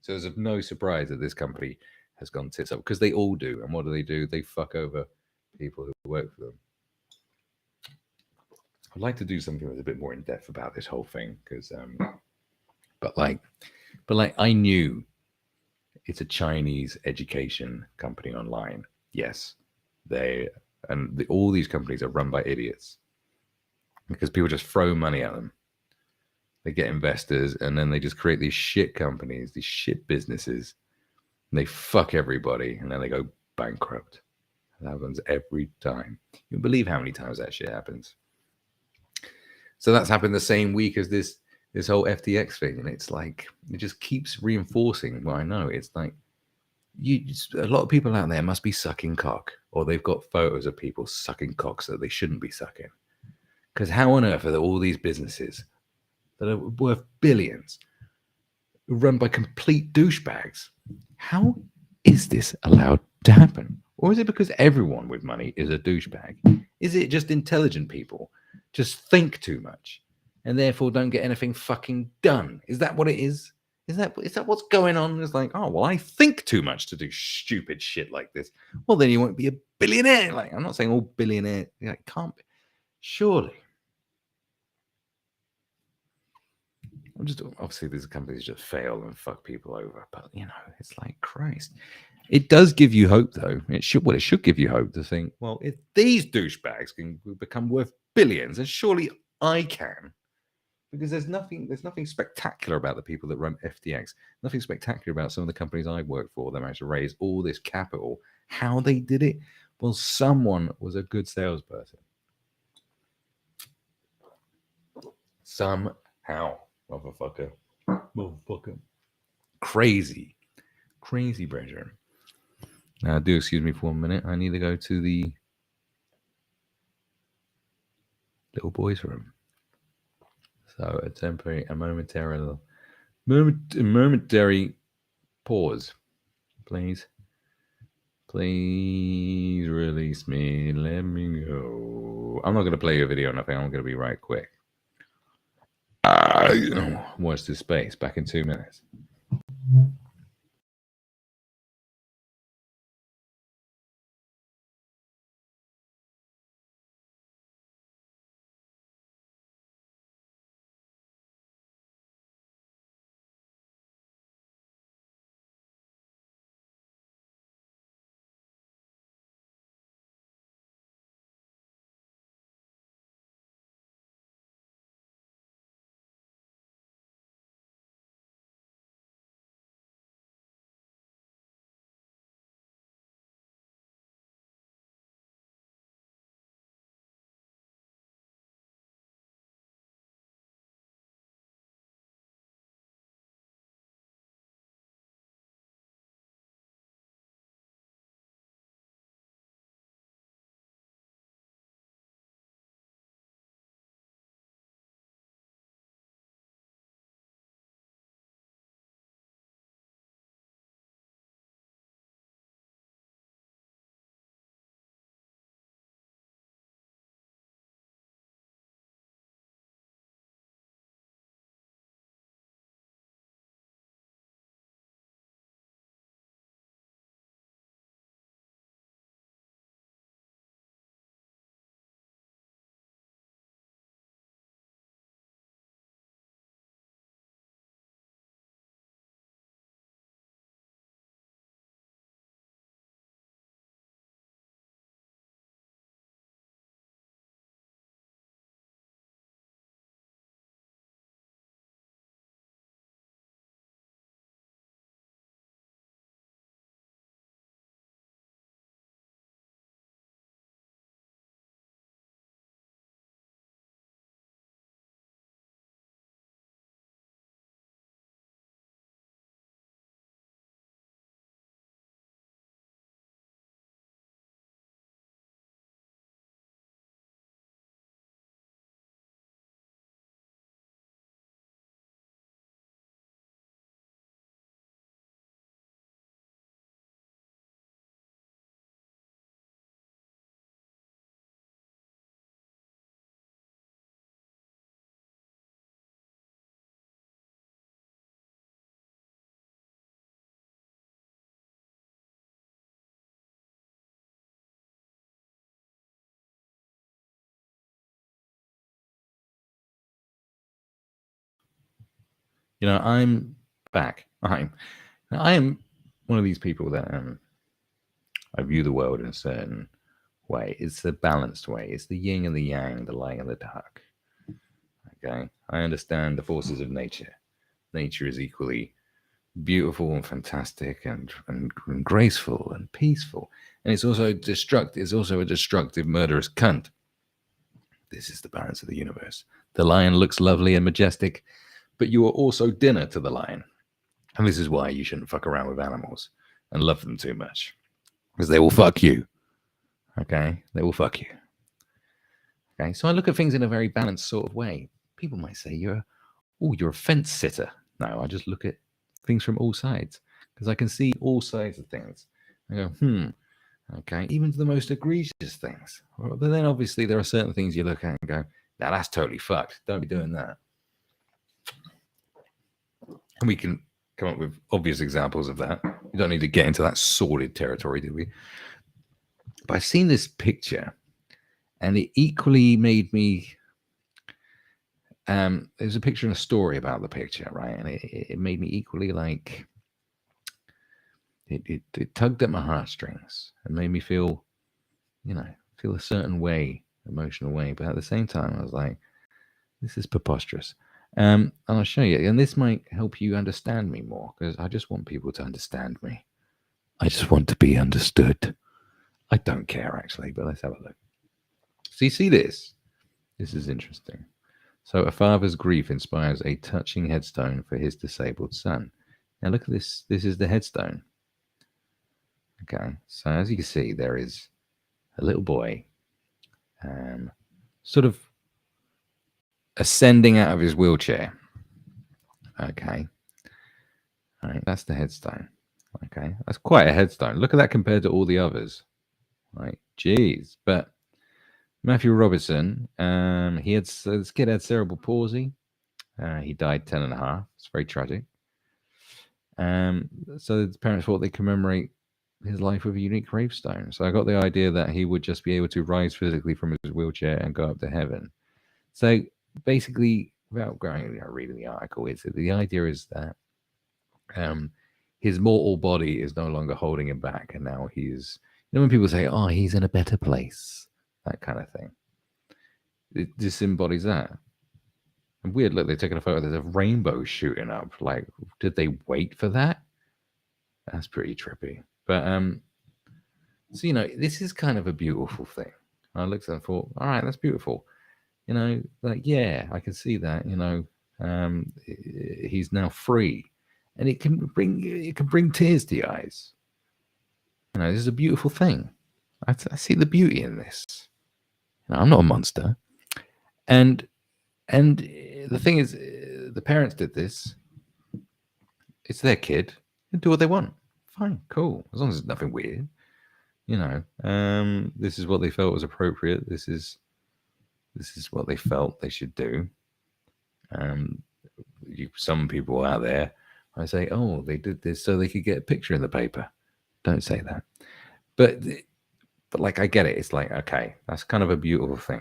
So it's of no surprise that this company has gone tits up, because they all do. And what do? They fuck over people who work for them. I'd like to do something that's a bit more in depth about this whole thing, because, but I knew it's a Chinese education company online. Yes, all these companies are run by idiots, because people just throw money at them. They get investors, and then they just create these shit companies, these shit businesses, and they fuck everybody, and then they go bankrupt. That happens every time. You believe how many times that shit happens. So that's happened the same week as this whole FTX thing, and it's like it just keeps reinforcing what I know. It's like a lot of people out there must be sucking cock, or they've got photos of people sucking cocks that they shouldn't be sucking. Because how on earth are there all these businesses that are worth billions, run by complete douchebags? How is this allowed to happen? Or is it because everyone with money is a douchebag? Is it just intelligent people just think too much and therefore don't get anything fucking done? Is that what it is? Is that what's going on? It's like, oh, well, I think too much to do stupid shit like this. Well, then you won't be a billionaire. Like, I'm not saying all billionaires, like, can't be. Surely. I'm just, obviously these companies just fail and fuck people over, but it's like, Christ. It does give you hope, though. It should give you hope to think, well, if these douchebags can become worth billions, then surely I can. Because there's nothing spectacular about the people that run FTX. Nothing spectacular about some of the companies I work for that managed to raise all this capital. How they did it? Well, someone was a good salesperson. Somehow. Motherfucker. Crazy. crazy, brethren. Now, do excuse me for 1 minute. I need to go to the little boy's room. So a momentary pause, please. Please release me. Let me go. I'm not going to play your video or nothing. I'm going to be right quick. Watch this space. Back in 2 minutes. I'm back. I am one of these people that I view the world in a certain way. It's a balanced way. It's the yin and the yang, the light and the dark. Okay, I understand the forces of nature. Nature is equally beautiful and fantastic and graceful and peaceful, and it's also destructive. It's also a destructive, murderous cunt. This is the balance of the universe. The lion looks lovely and majestic, but you are also dinner to the lion. And this is why you shouldn't fuck around with animals and love them too much, because they will fuck you. Okay? They will fuck you. Okay? So I look at things in a very balanced sort of way. People might say you're a fence sitter. No, I just look at things from all sides, because I can see all sides of things. I go, okay, even to the most egregious things. But then obviously there are certain things you look at and go, now that's totally fucked. Don't be doing that. And we can come up with obvious examples of that. We don't need to get into that sordid territory, do we? But I've seen this picture, and it equally made me. There's a picture and a story about the picture, right? And it made me equally like. It tugged at my heartstrings and made me feel a certain way, emotional way. But at the same time, I was like, this is preposterous. And I'll show you. And this might help you understand me more, because I just want people to understand me. I just want to be understood. I don't care, actually, but let's have a look. So you see this? This is interesting. So a father's grief inspires a touching headstone for his disabled son. Now look at this. This is the headstone. Okay, so as you can see, there is a little boy, sort of ascending out of his wheelchair. Okay, all right, that's the headstone. Okay, that's quite a headstone. Look at that compared to all the others. Right, jeez. But Matthew Robertson, this kid had cerebral palsy. He died 10 and a half. It's very tragic. So the parents thought they'd commemorate his life with a unique gravestone. So I got the idea that he would just be able to rise physically from his wheelchair and go up to heaven. So basically, without reading the article, the idea is that his mortal body is no longer holding him back, and now he's, when people say, "Oh, he's in a better place," that kind of thing. This embodies that. And weird, look, they're taking a photo. There's a rainbow shooting up. Like, did they wait for that? That's pretty trippy. But so this is kind of a beautiful thing. I looked at it and thought, all right, that's beautiful. Like, yeah, I can see that. He's now free, and it can bring tears to your eyes. This is a beautiful thing. I see the beauty in this. I'm not a monster, and the thing is, the parents did this. It's their kid. They do what they want. Fine, cool. As long as it's nothing weird. This is what they felt was appropriate. This is what they felt they should do. Some people out there, I say, oh, they did this so they could get a picture in the paper. Don't say that. But like, I get it. It's like, okay, that's kind of a beautiful thing.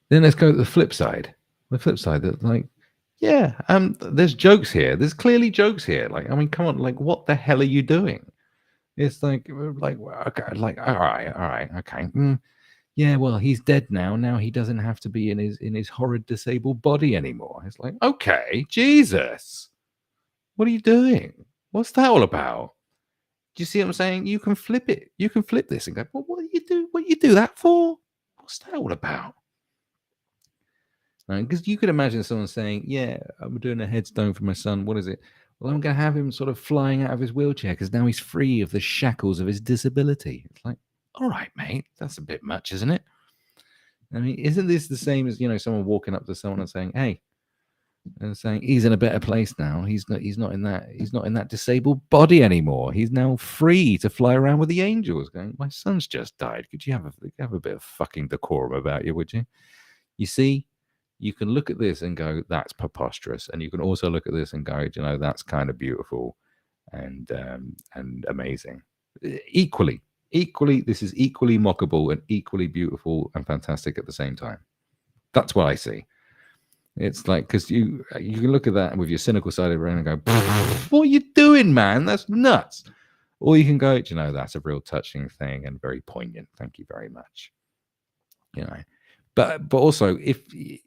Then let's go to the flip side. The flip side, that like, yeah, there's jokes here. There's clearly jokes here. Like, I mean, come on, like, what the hell are you doing? It's like, okay, like, all right, okay. Yeah, well, he's dead now. Now he doesn't have to be in his horrid disabled body anymore. It's like, okay, Jesus, what are you doing? What's that all about? Do you see what I'm saying? You can flip it. You can flip this and go, well, what do you do? What do you do that for? What's that all about? Because you could imagine someone saying, yeah, I'm doing a headstone for my son. What is it? Well, I'm going to have him sort of flying out of his wheelchair because now he's free of the shackles of his disability. It's like, all right, mate, that's a bit much, isn't it? I mean, isn't this the same as, someone walking up to someone and saying, hey, and saying he's in a better place now. He's not in that disabled body anymore. He's now free to fly around with the angels. Going, my son's just died. Could you have a bit of fucking decorum about you, would you? You see, you can look at this and go, that's preposterous, and you can also look at this and go, that's kind of beautiful and amazing. Equally, this is equally mockable and equally beautiful and fantastic at the same time. That's what I see. It's like, because you can look at that with your cynical side of the brain and go, what are you doing, man? That's nuts. Or you can go, that's a real touching thing and very poignant. Thank you very much. But also, if you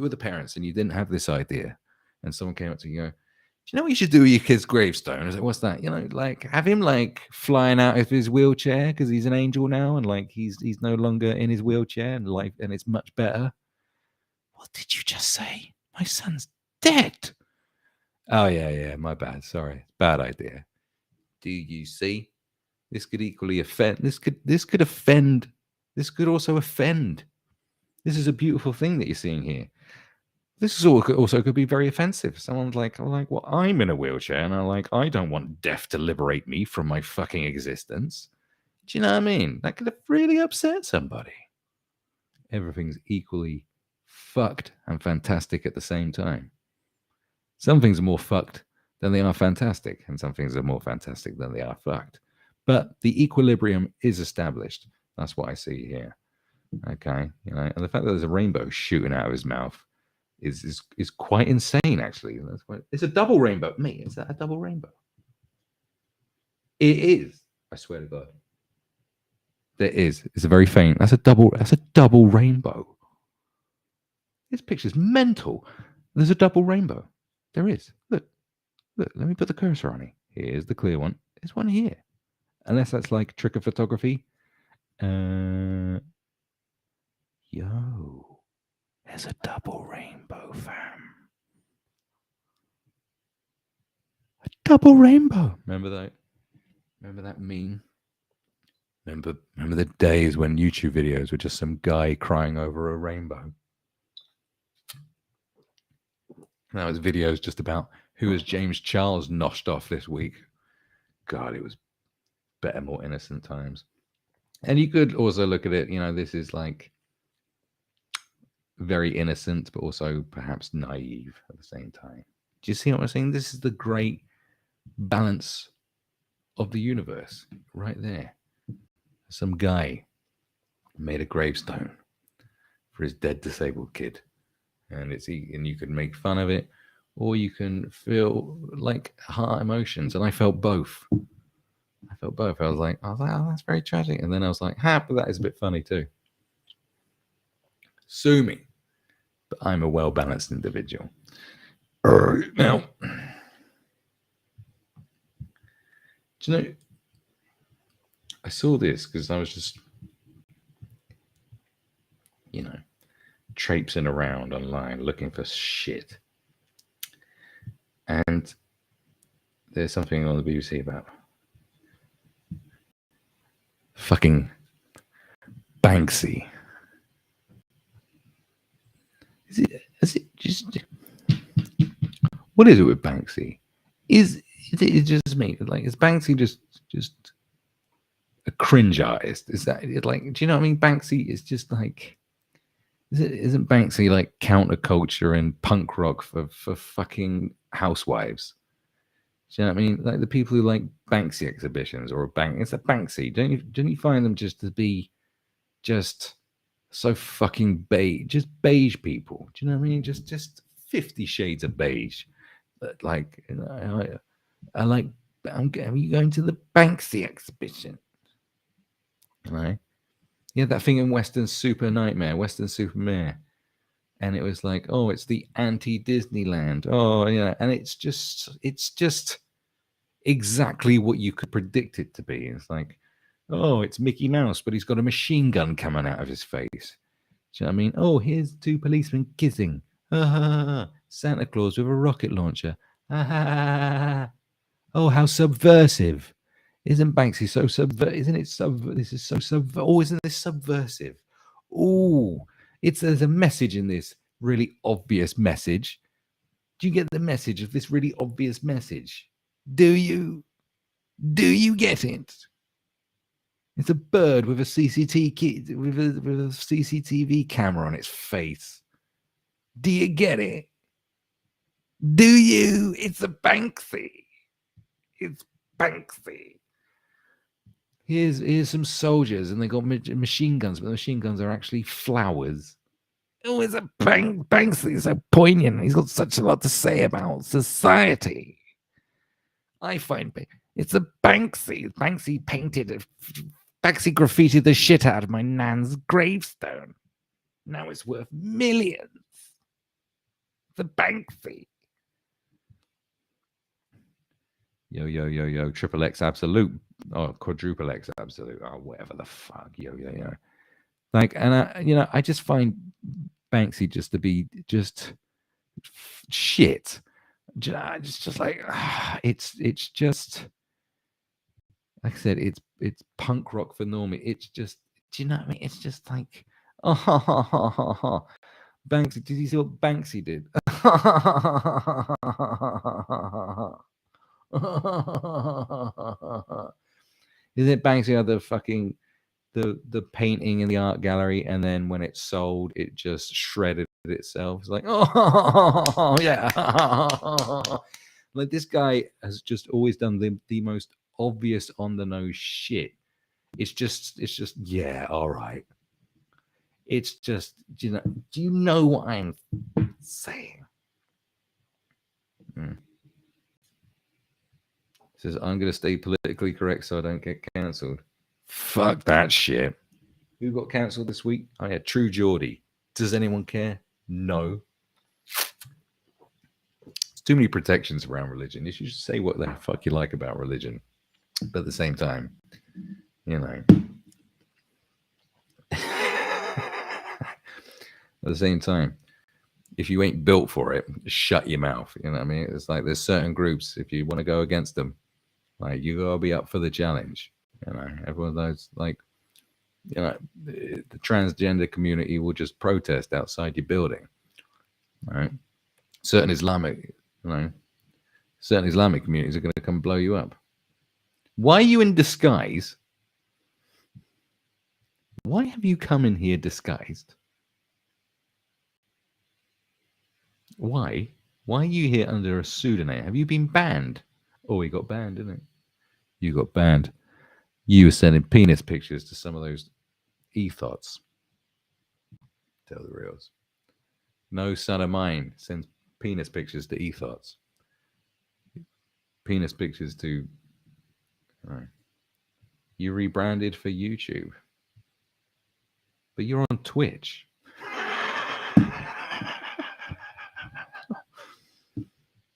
were the parents and you didn't have this idea, and someone came up to you and go, do you know what you should do with your kid's gravestone? I was like, what's that? Like, have him like flying out of his wheelchair because he's an angel now, and like he's no longer in his wheelchair, and it's much better. What did you just say? My son's dead. Oh yeah, my bad. Sorry, bad idea. Do you see? This could equally offend. This could offend. This could also offend. This is a beautiful thing that you're seeing here. This is also could be very offensive. Someone's like, well, I'm in a wheelchair, and I don't want death to liberate me from my fucking existence. Do you know what I mean? That could have really upset somebody. Everything's equally fucked and fantastic at the same time. Some things are more fucked than they are fantastic, and some things are more fantastic than they are fucked. But the equilibrium is established. That's what I see here. Okay, and the fact that there's a rainbow shooting out of his mouth is quite insane, actually. It's a double rainbow. Mate, is that a double rainbow? It is. I swear to God. There is. It's a very faint. That's a double rainbow. This picture's mental. There's a double rainbow. There is. Look, let me put the cursor on it. Here's the clear one. There's one here. Unless that's like trick of photography. Yo. There's a double rainbow, fam. A purple rainbow. Remember that? Remember that meme? Remember the days when YouTube videos were just some guy crying over a rainbow? Now it's videos just about who has James Charles noshed off this week. God, it was better, more innocent times. And you could also look at it, this is like very innocent, but also perhaps naive at the same time. Do you see what I'm saying? This is the great balance of the universe right there. Some guy made a gravestone for his dead disabled kid, and you can make fun of it, or you can feel like heart emotions. And I felt both. I was like, oh, that's very tragic. And then I was like, but that is a bit funny too. Sue me, but I'm a well-balanced individual. Now, do you know, I saw this because I was just, traipsing around online looking for shit. And there's something on the BBC about fucking Banksy. Is it just, what is it with Banksy? Is it just me? Like, is Banksy just a cringe artist? Is that like? Do you know what I mean? Banksy is just like, isn't Banksy like counterculture and punk rock for fucking housewives? Do you know what I mean? Like the people who like Banksy exhibitions or it's a Banksy. Don't you find them just to be just so fucking beige, just beige people? Do you know what I mean? Just 50 shades of beige. But like, I like. Are you going to the Banksy exhibition? Right? Yeah, that thing in Western Supermare, and it was like, oh, it's the anti-Disneyland. Oh, yeah, and it's just exactly what you could predict it to be. It's like, oh, it's Mickey Mouse, but he's got a machine gun coming out of his face. Do you know what I mean? Oh, here's two policemen kissing. Santa Claus with a rocket launcher. Oh, how subversive. Isn't Banksy so subversive? Isn't it this is so subversive. Oh, isn't this subversive? Oh, there's a message in this really obvious message. Do you get the message of this really obvious message? Do you get it? It's a bird with a CCTV camera on its face. Do you get it? Do you? It's a Banksy. It's Banksy. Here's some soldiers, and they got machine guns, but the machine guns are actually flowers. Oh, it's a Banksy. So poignant. He's got such a lot to say about society. I find it's a Banksy. Banksy graffitied the shit out of my nan's gravestone. Now it's worth millions. It's a Banksy. Yo, triple X absolute. Oh, quadruple X absolute. Oh, whatever the fuck. Yo. Like, and I just find Banksy just to be just shit. Just like, it's just, like I said, it's punk rock for normie. It's just, do you know what I mean? It's just like, Banksy. Did you see what Banksy did? Isn't it Banksy had the fucking the painting in the art gallery, and then when it sold, it just shredded itself? It's like, oh yeah. Like, this guy has just always done the most obvious on the nose shit. It's just yeah, all right. It's just, do you know what I'm saying? Says, I'm going to stay politically correct so I don't get cancelled. Fuck that shit. Who got cancelled this week? Oh yeah, True Geordie. Does anyone care? No. There's too many protections around religion. You should just say what the fuck you like about religion. But at the same time, at the same time, if you ain't built for it, shut your mouth. You know what I mean? It's like there's certain groups, if you want to go against them, like you gotta be up for the challenge. You know, everyone knows, like, you know, the transgender community will just protest outside your building, right? Certain Islamic, you know, certain Islamic communities are going to come blow you up. Why are you in disguise? Why have you come in here disguised? Why? Why are you here under a pseudonym? Have you been banned? Oh, he got banned, didn't it? You got banned. You were sending penis pictures to some of those ethots. Tell the reals. No son of mine sends penis pictures to ethots. Penis pictures to... You rebranded for YouTube. But you're on Twitch.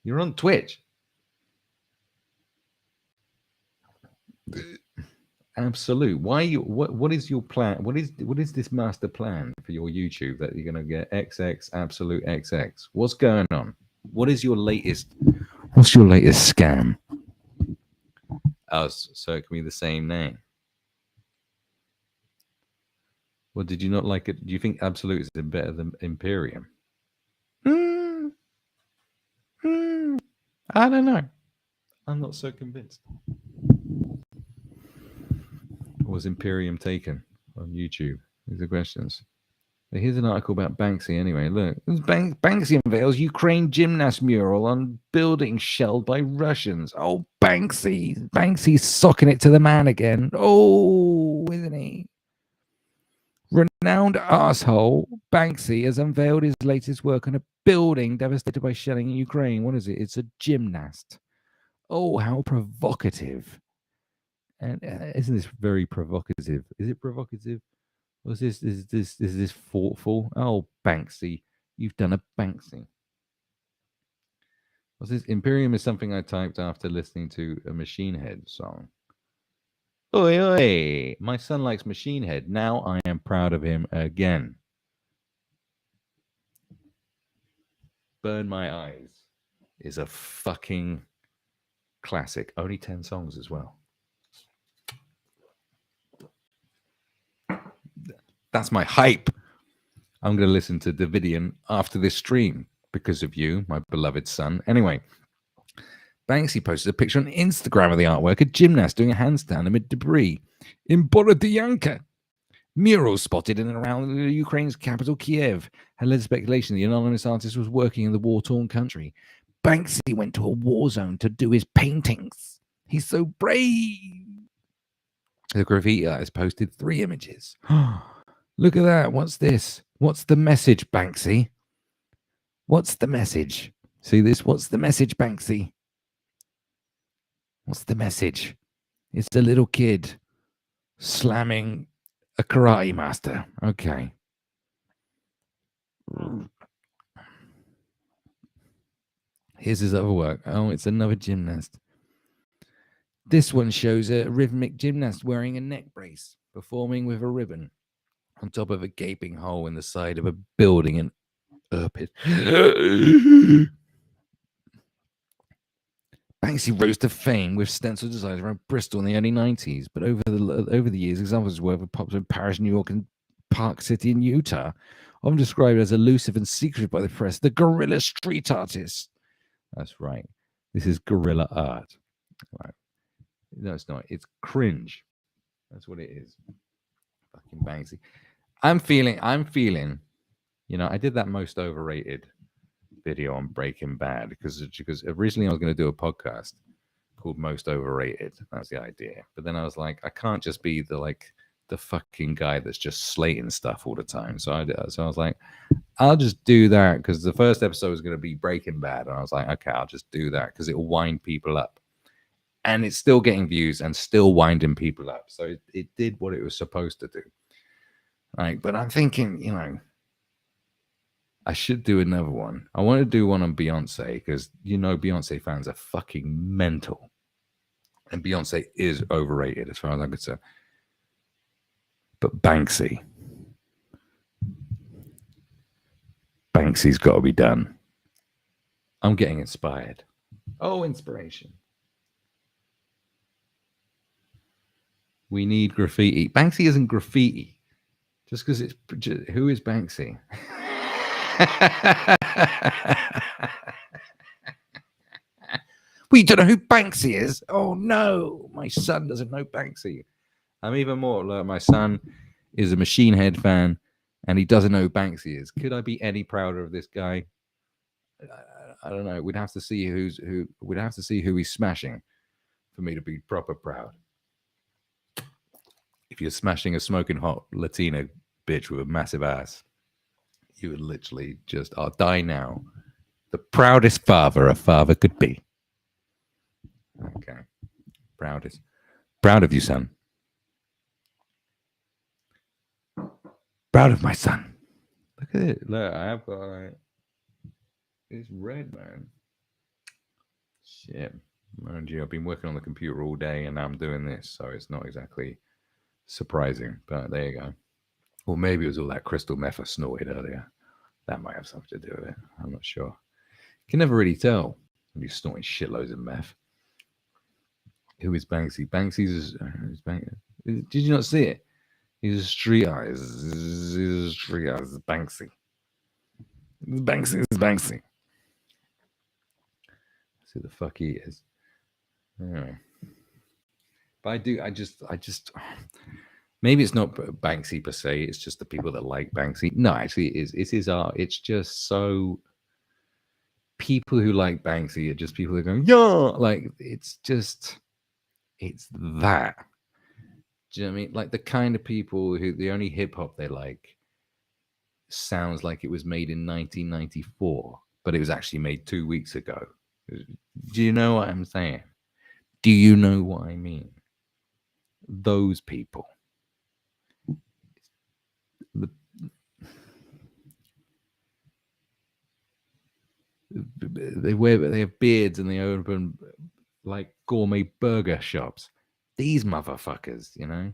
You're on Twitch. Absolute. Why you? What is your plan? What is this master plan for your YouTube that you're gonna get XX Absolute XX? What's going on? What is your latest? What's your latest scam? Oh, so it can be the same name. Well, did you not like it? Do you think Absolute is better than Imperium? I don't know. I'm not so convinced. Was Imperium taken on YouTube? These are questions. But here's an article about Banksy anyway. Look, Banksy unveils Ukraine gymnast mural on building shelled by Russians. Oh, Banksy. Banksy's socking it to the man again. Oh, isn't he? Renowned arsehole Banksy has unveiled his latest work on a building devastated by shelling in Ukraine. What is it? It's a gymnast. Oh, how provocative. And isn't this very provocative? Is it provocative? Was this is this thoughtful? Oh, Banksy, you've done a Banksy. Was this Imperium is something I typed after listening to a Machine Head song. Oi, oi! My son likes Machine Head. Now I am proud of him again. Burn My Eyes is a fucking classic. Only 10 songs as well. That's my hype. I'm going to listen to Davidian after this stream because of you, my beloved son. Anyway, Banksy posted a picture on Instagram of the artwork, a gymnast doing a handstand amid debris in Borodiyanka. Murals spotted in and around Ukraine's capital, Kiev, had led to speculation the anonymous artist was working in the war-torn country. Banksy went to a war zone to do his paintings. He's so brave. The graffiti artist posted 3 images. Look at that. What's this? What's the message, Banksy? What's the message? See this? What's the message, Banksy? What's the message? It's a little kid slamming a karate master. Okay. Here's his other work. Oh, it's another gymnast. This one shows a rhythmic gymnast wearing a neck brace, performing with a ribbon on top of a gaping hole in the side of a building in Irpin. Banksy rose to fame with stencil designs around Bristol in the early 90s, but over the years, examples of work have popped up in Paris, New York, and Park City in Utah, often described as elusive and secretive by the press, the guerrilla street artist. That's right. This is guerrilla art. Right. No, it's not. It's cringe. That's what it is. Fucking Banksy. I'm feeling, you know, I did that most overrated video on Breaking Bad because originally I was going to do a podcast called Most Overrated. That's the idea. But then I was like, I can't just be the fucking guy that's just slating stuff all the time. So I was like, I'll just do that because the first episode was going to be Breaking Bad. And I was like, okay, I'll just do that because it will wind people up. And it's still getting views and still winding people up. So it did what it was supposed to do. Right. But I'm thinking, you know, I should do another one. I want to do one on Beyonce because, you know, Beyonce fans are fucking mental. And Beyonce is overrated as far as I'm concerned. But Banksy. Banksy's got to be done. I'm getting inspired. Oh, inspiration. We need graffiti. Banksy isn't graffiti. Just because it's... Who is Banksy? We don't know who Banksy is. Oh, no. My son doesn't know Banksy. I'm even more like my son is a Machine Head fan and he doesn't know who Banksy is. Could I be any prouder of this guy? I don't know. We'd have to see who. We'd have to see who he's smashing for me to be proper proud. If you're smashing a smoking hot Latina bitch with a massive ass, you would literally just, I'll die now. The proudest father a father could be. Okay. Proudest. Proud of you, son. Proud of my son. Look at it. Look, I have got like, it's red, man. Shit. Mind you, I've been working on the computer all day and now I'm doing this, so it's not exactly surprising, but there you go. Or maybe it was all that crystal meth I snorted earlier. That might have something to do with it. I'm not sure. You can never really tell when you're snorting shitloads of meth. Who is Banksy? Banksy's did you not see it? He's a street artist. He's a street artist. Banksy. Banksy is Banksy. Let's see who the fuck he is. Anyway. But I just maybe it's not Banksy per se, it's just the people that like Banksy. No, actually it is art. It's just so people who like Banksy are just people who are going, yeah, like it's that. Do you know what I mean? Like the kind of people who the only hip hop they like sounds like it was made in 1994, but it was actually made 2 weeks ago. Do you know what I'm saying? Do you know what I mean? Those people. They have beards and they open like gourmet burger shops. These motherfuckers, you know?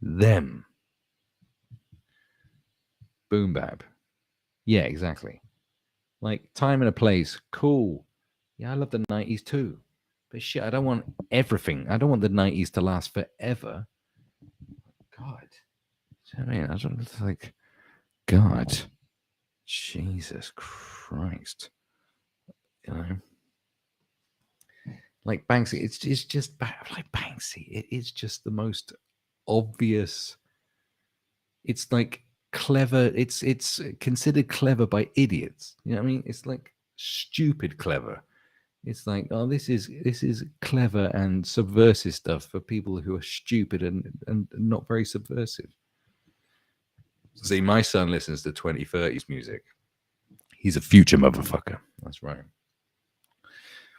Them. Boom bap. Yeah, exactly. Like time and a place, cool. Yeah, I love the 90s too. But shit, I don't want everything. I don't want the 90s to last forever. God. I mean, I don't like God. Jesus Christ. You know? Like Banksy, it's just like Banksy. It is just the most obvious. It's like clever. It's considered clever by idiots. You know what I mean? It's like stupid clever. It's like, oh, this is clever and subversive stuff for people who are stupid and not very subversive. See, my son listens to 2030s music. He's a future motherfucker. That's right.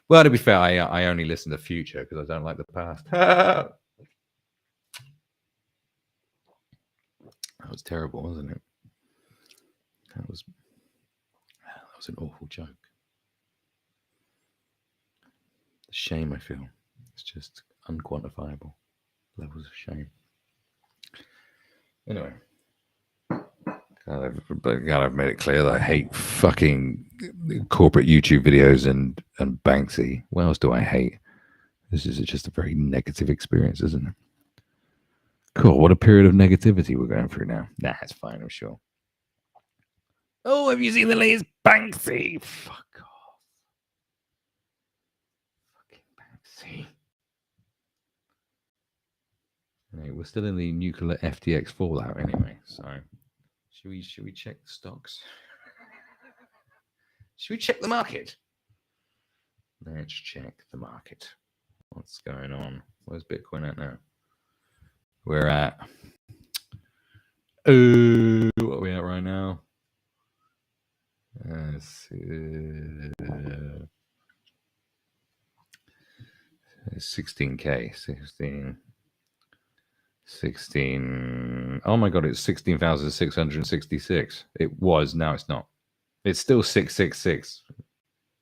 Well, to be fair, I only listen to future because I don't like the past. That was terrible, wasn't it? That was an awful joke. The shame I feel. It's just unquantifiable levels of shame. Anyway. God, I've made it clear that I hate fucking corporate YouTube videos and Banksy. What else do I hate? This is just a very negative experience, isn't it? Cool. What a period of negativity we're going through now. Nah, it's fine, I'm sure. Oh, have you seen the latest Banksy? Fuck off. Fucking Banksy. Anyway, we're still in the nuclear FTX fallout anyway, so should we check the stocks? Should we check the market? Let's check the market. What's going on? Where's Bitcoin at now? We're at what are we at right now? 16k, 16. Oh my god, it's 16,666. It was, now it's not. It's still 666.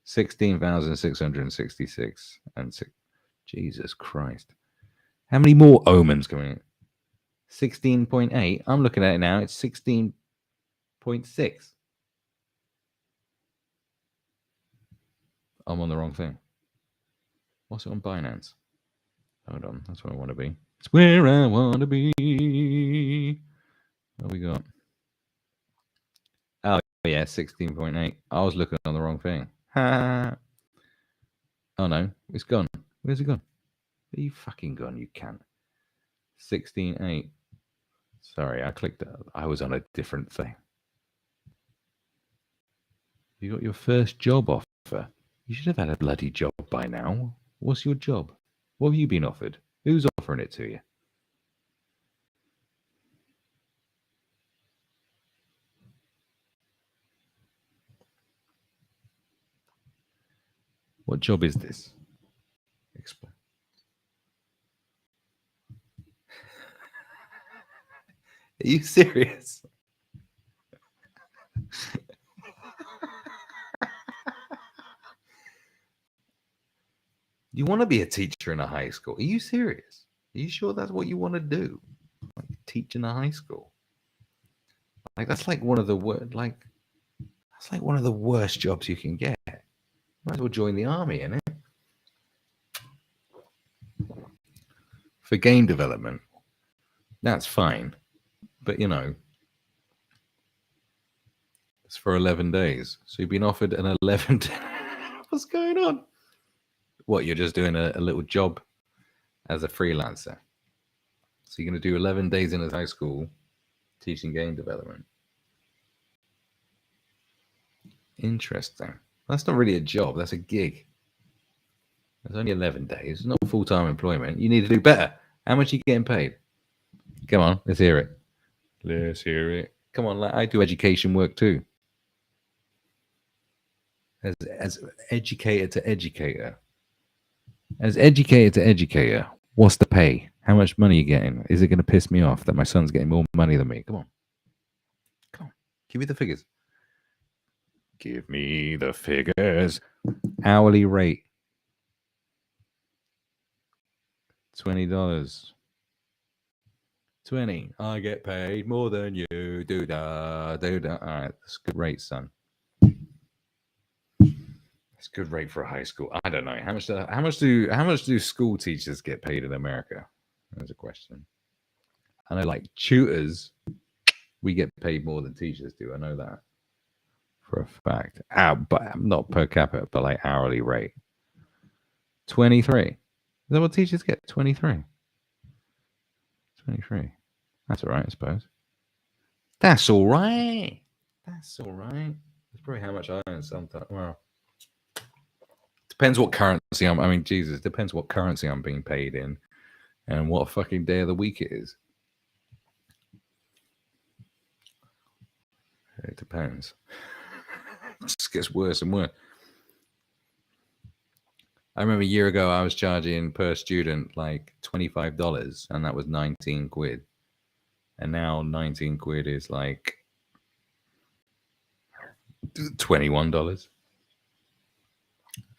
16,666 and Jesus Christ. How many more omens coming in? 16.8. I'm looking at it now. It's 16.6. I'm on the wrong thing. What's it on Binance? Hold on, that's where I want to be. It's where I want to be. What we got? Oh yeah, 16.8. I was looking on the wrong thing. Oh no, it's gone. Where's it gone? Where you fucking gone? You can't. 16.8. Sorry, I clicked. I was on a different thing. You got your first job offer. You should have had a bloody job by now. What's your job? What have you been offered? Who's offering it to you? What job is this? Explain. Are you serious? You want to be a teacher in a high school? Are you serious? Are you sure that's what you want to do? Like teach in a high school? Like that's like one of the worst. That's like one of the worst jobs you can get. Might as well join the army, innit? For game development, that's fine, but you know, it's for 11 days. So you've been offered an 11. What's going on? What, you're just doing a little job as a freelancer? So you're going to do 11 days in a high school teaching game development. Interesting. That's not really a job. That's a gig. It's only 11 days. It's not full-time employment. You need to do better. How much are you getting paid? Come on, let's hear it. Let's hear it. Come on, I do education work too. As educator to educator. As educator to educator, what's the pay? How much money are you getting? Is it going to piss me off that my son's getting more money than me? Come on. Come on. Give me the figures. Give me the figures. Hourly rate. $20. 20. I get paid more than you. Do da. All right, that's a good rate, son. That's a good rate for a high school. I don't know. How much do school teachers get paid in America? That's a question. I know, like tutors, we get paid more than teachers do. I know that for a fact. But not per capita, but like hourly rate. 23. Is that what teachers get? 23. 23. That's all right, I suppose. That's all right. That's all right. That's probably how much I earn sometimes. Well, depends what currency I mean, Jesus, depends what currency I'm being paid in and what fucking day of the week it is. It depends. It just gets worse and worse. I remember a year ago I was charging per student like $25 and that was 19 quid. And now 19 quid is like $21.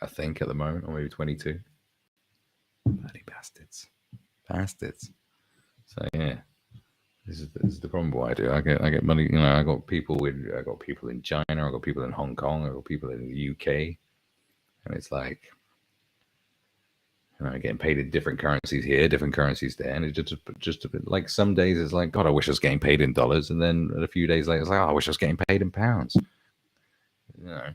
I think at the moment, or maybe 22. Bloody bastards. Bastards. So yeah. This is the problem. What I do, I get money. You know, I got people in China, I got people in Hong Kong, I got people in the UK, and it's like, you know, getting paid in different currencies here, different currencies there, and it's just a bit like some days it's like, God, I wish I was getting paid in dollars, and then a few days later it's like, oh, I wish I was getting paid in pounds. You know,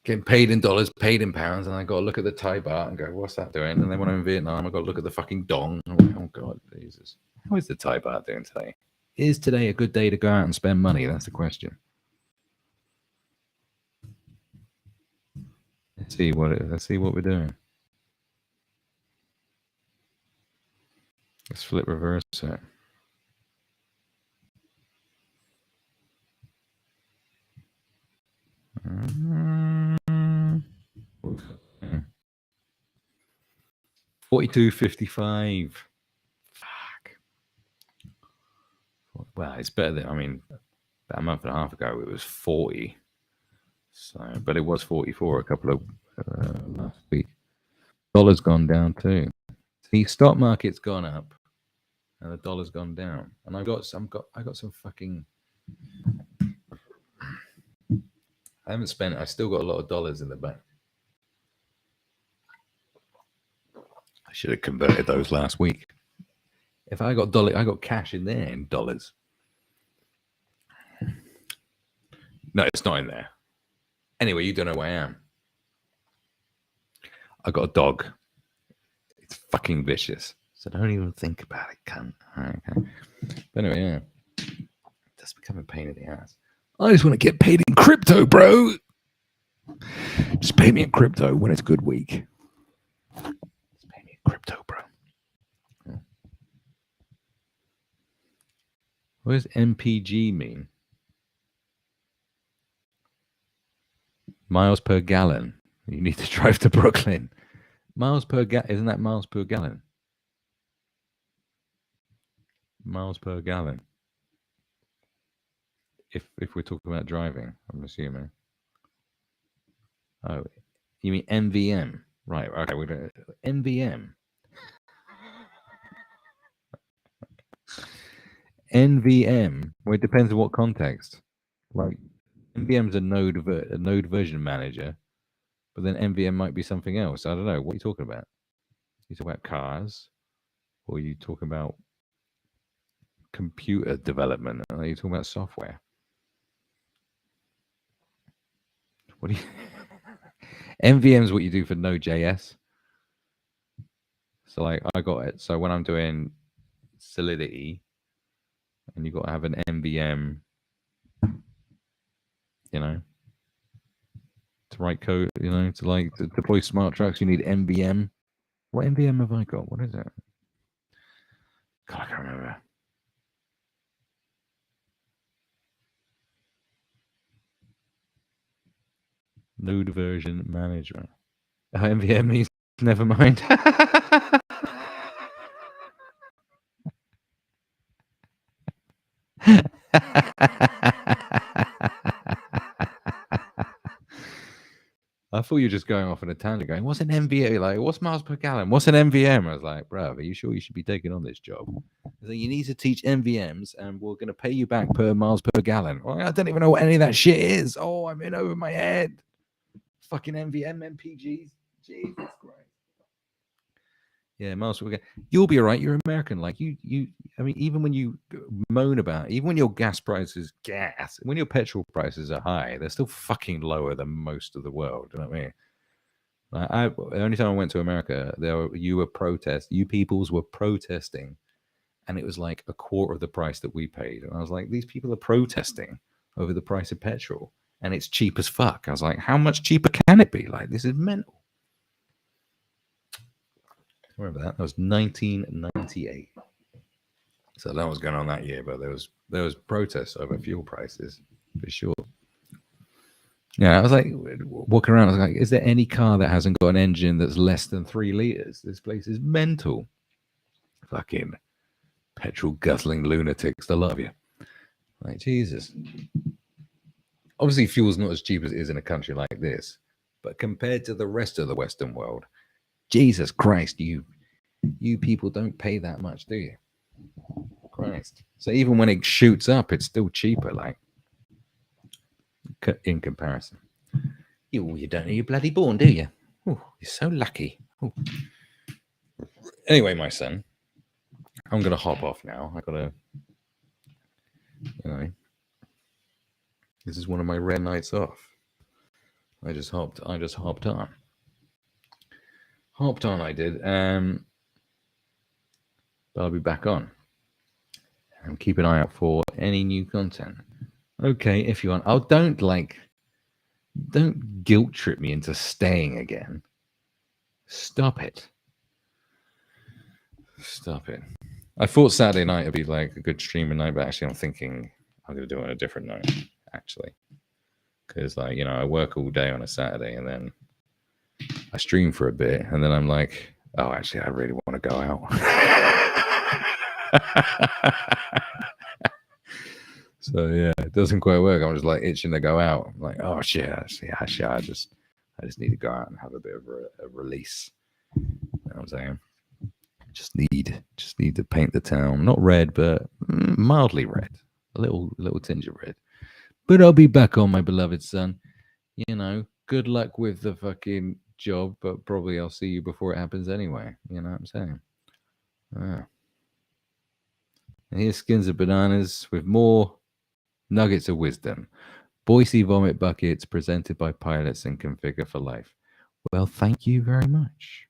getting paid in dollars, paid in pounds, and I got to look at the Thai baht and go, what's that doing? And then when I'm in Vietnam, I got to look at the fucking dong. I'm like, oh God, Jesus. How is the Thai baht doing today? Is today a good day to go out and spend money? That's the question. Let's see what we're doing. Let's flip reverse it. $42.55. Fuck. Well, it's better than, I mean, about a month and a half ago it was 40. So, but it was 44 a couple of last week. Dollar's gone down too. The stock market's gone up, and the dollar's gone down. And I got some fucking. I haven't spent. I still got a lot of dollars in the bank. I should have converted those last week. If I got cash in there in dollars. No, it's not in there. Anyway, you don't know where I am. I got a dog. It's fucking vicious. So don't even think about it, cunt. Okay. But anyway, yeah. That's becoming a pain in the ass. I just want to get paid in crypto, bro. Just pay me in crypto when it's a good week. Just pay me in crypto, bro. Yeah. What does MPG mean? Miles per gallon. You need to drive to Brooklyn. Miles per gallon. Isn't that miles per gallon? Miles per gallon. If we're talking about driving, I'm assuming. Oh, you mean MVM? Right. Okay. We're gonna NVM. NVM. Well, it depends on what context. Like NVM is a node version manager, but then NVM might be something else. I don't know. What are you talking about? You talking about cars, or are you talking about computer development? Are you talking about software? What do you? NVM is what you do for Node.js. So like I got it. So when I'm doing Solidity, and you got to have an NVM, you know, to write code, you know, to deploy smart trucks, you need NVM. What NVM have I got? What is it? God, I can't remember. Node version management. NVM means never mind. I thought you were just going off on a tangent going, what's an MVA? Like, what's miles per gallon? What's an MVM? I was like, bro, are you sure you should be taking on this job? I like, you need to teach MVMs and we're going to pay you back per miles per gallon. Well, I don't even know what any of that shit is. Oh, I'm in over my head. Fucking MVM, MPGs. Jesus Christ. Yeah, miles per gallon. You'll be all right. You're American. Like you. I mean, even when you moan about, even when your when your petrol prices are high, they're still fucking lower than most of the world. You know what I mean? Like the only time I went to America, you peoples were protesting, and it was like a quarter of the price that we paid. And I was like, these people are protesting over the price of petrol, and it's cheap as fuck. I was like, how much cheaper can it be? Like, this is mental. Remember that was 1998. So that was going on that year, but there was protests over fuel prices for sure. Yeah, I was like walking around. I was like, is there any car that hasn't got an engine that's less than 3 liters? This place is mental. Fucking petrol guzzling lunatics. I love you. Like Jesus. Obviously, fuel's not as cheap as it is in a country like this, but compared to the rest of the Western world, Jesus Christ, you people don't pay that much, do you? Christ. So even when it shoots up, it's still cheaper, like in comparison. You don't know you're bloody born, do you? Ooh, you're so lucky. Ooh. Anyway, my son, I'm gonna hop off now. I gotta, this is one of my rare nights off. I just hopped on. I did. But I'll be back on. And keep an eye out for any new content. Okay, if you want. Oh, don't guilt trip me into staying again. Stop it. I thought Saturday night would be like a good streaming night, but actually I'm thinking I'm going to do it on a different night, actually. Because, I work all day on a Saturday and then I stream for a bit and then I'm like, oh, actually, I really want to go out. So yeah, it doesn't quite work. I'm just like itching to go out. I'm like, oh shit, I just need to go out and have a bit of a release. You know what I'm saying? Just need to paint the town, not red, but mildly red, a little tinge of red. But I'll be back on, my beloved son. you know, good luck with the fucking job, but probably I'll see you before it happens anyway. You know what I'm saying? Ah. And here's Skins of Bananas with more nuggets of wisdom. Boise Vomit Buckets presented by Pilots and Configure for Life. Well, thank you very much.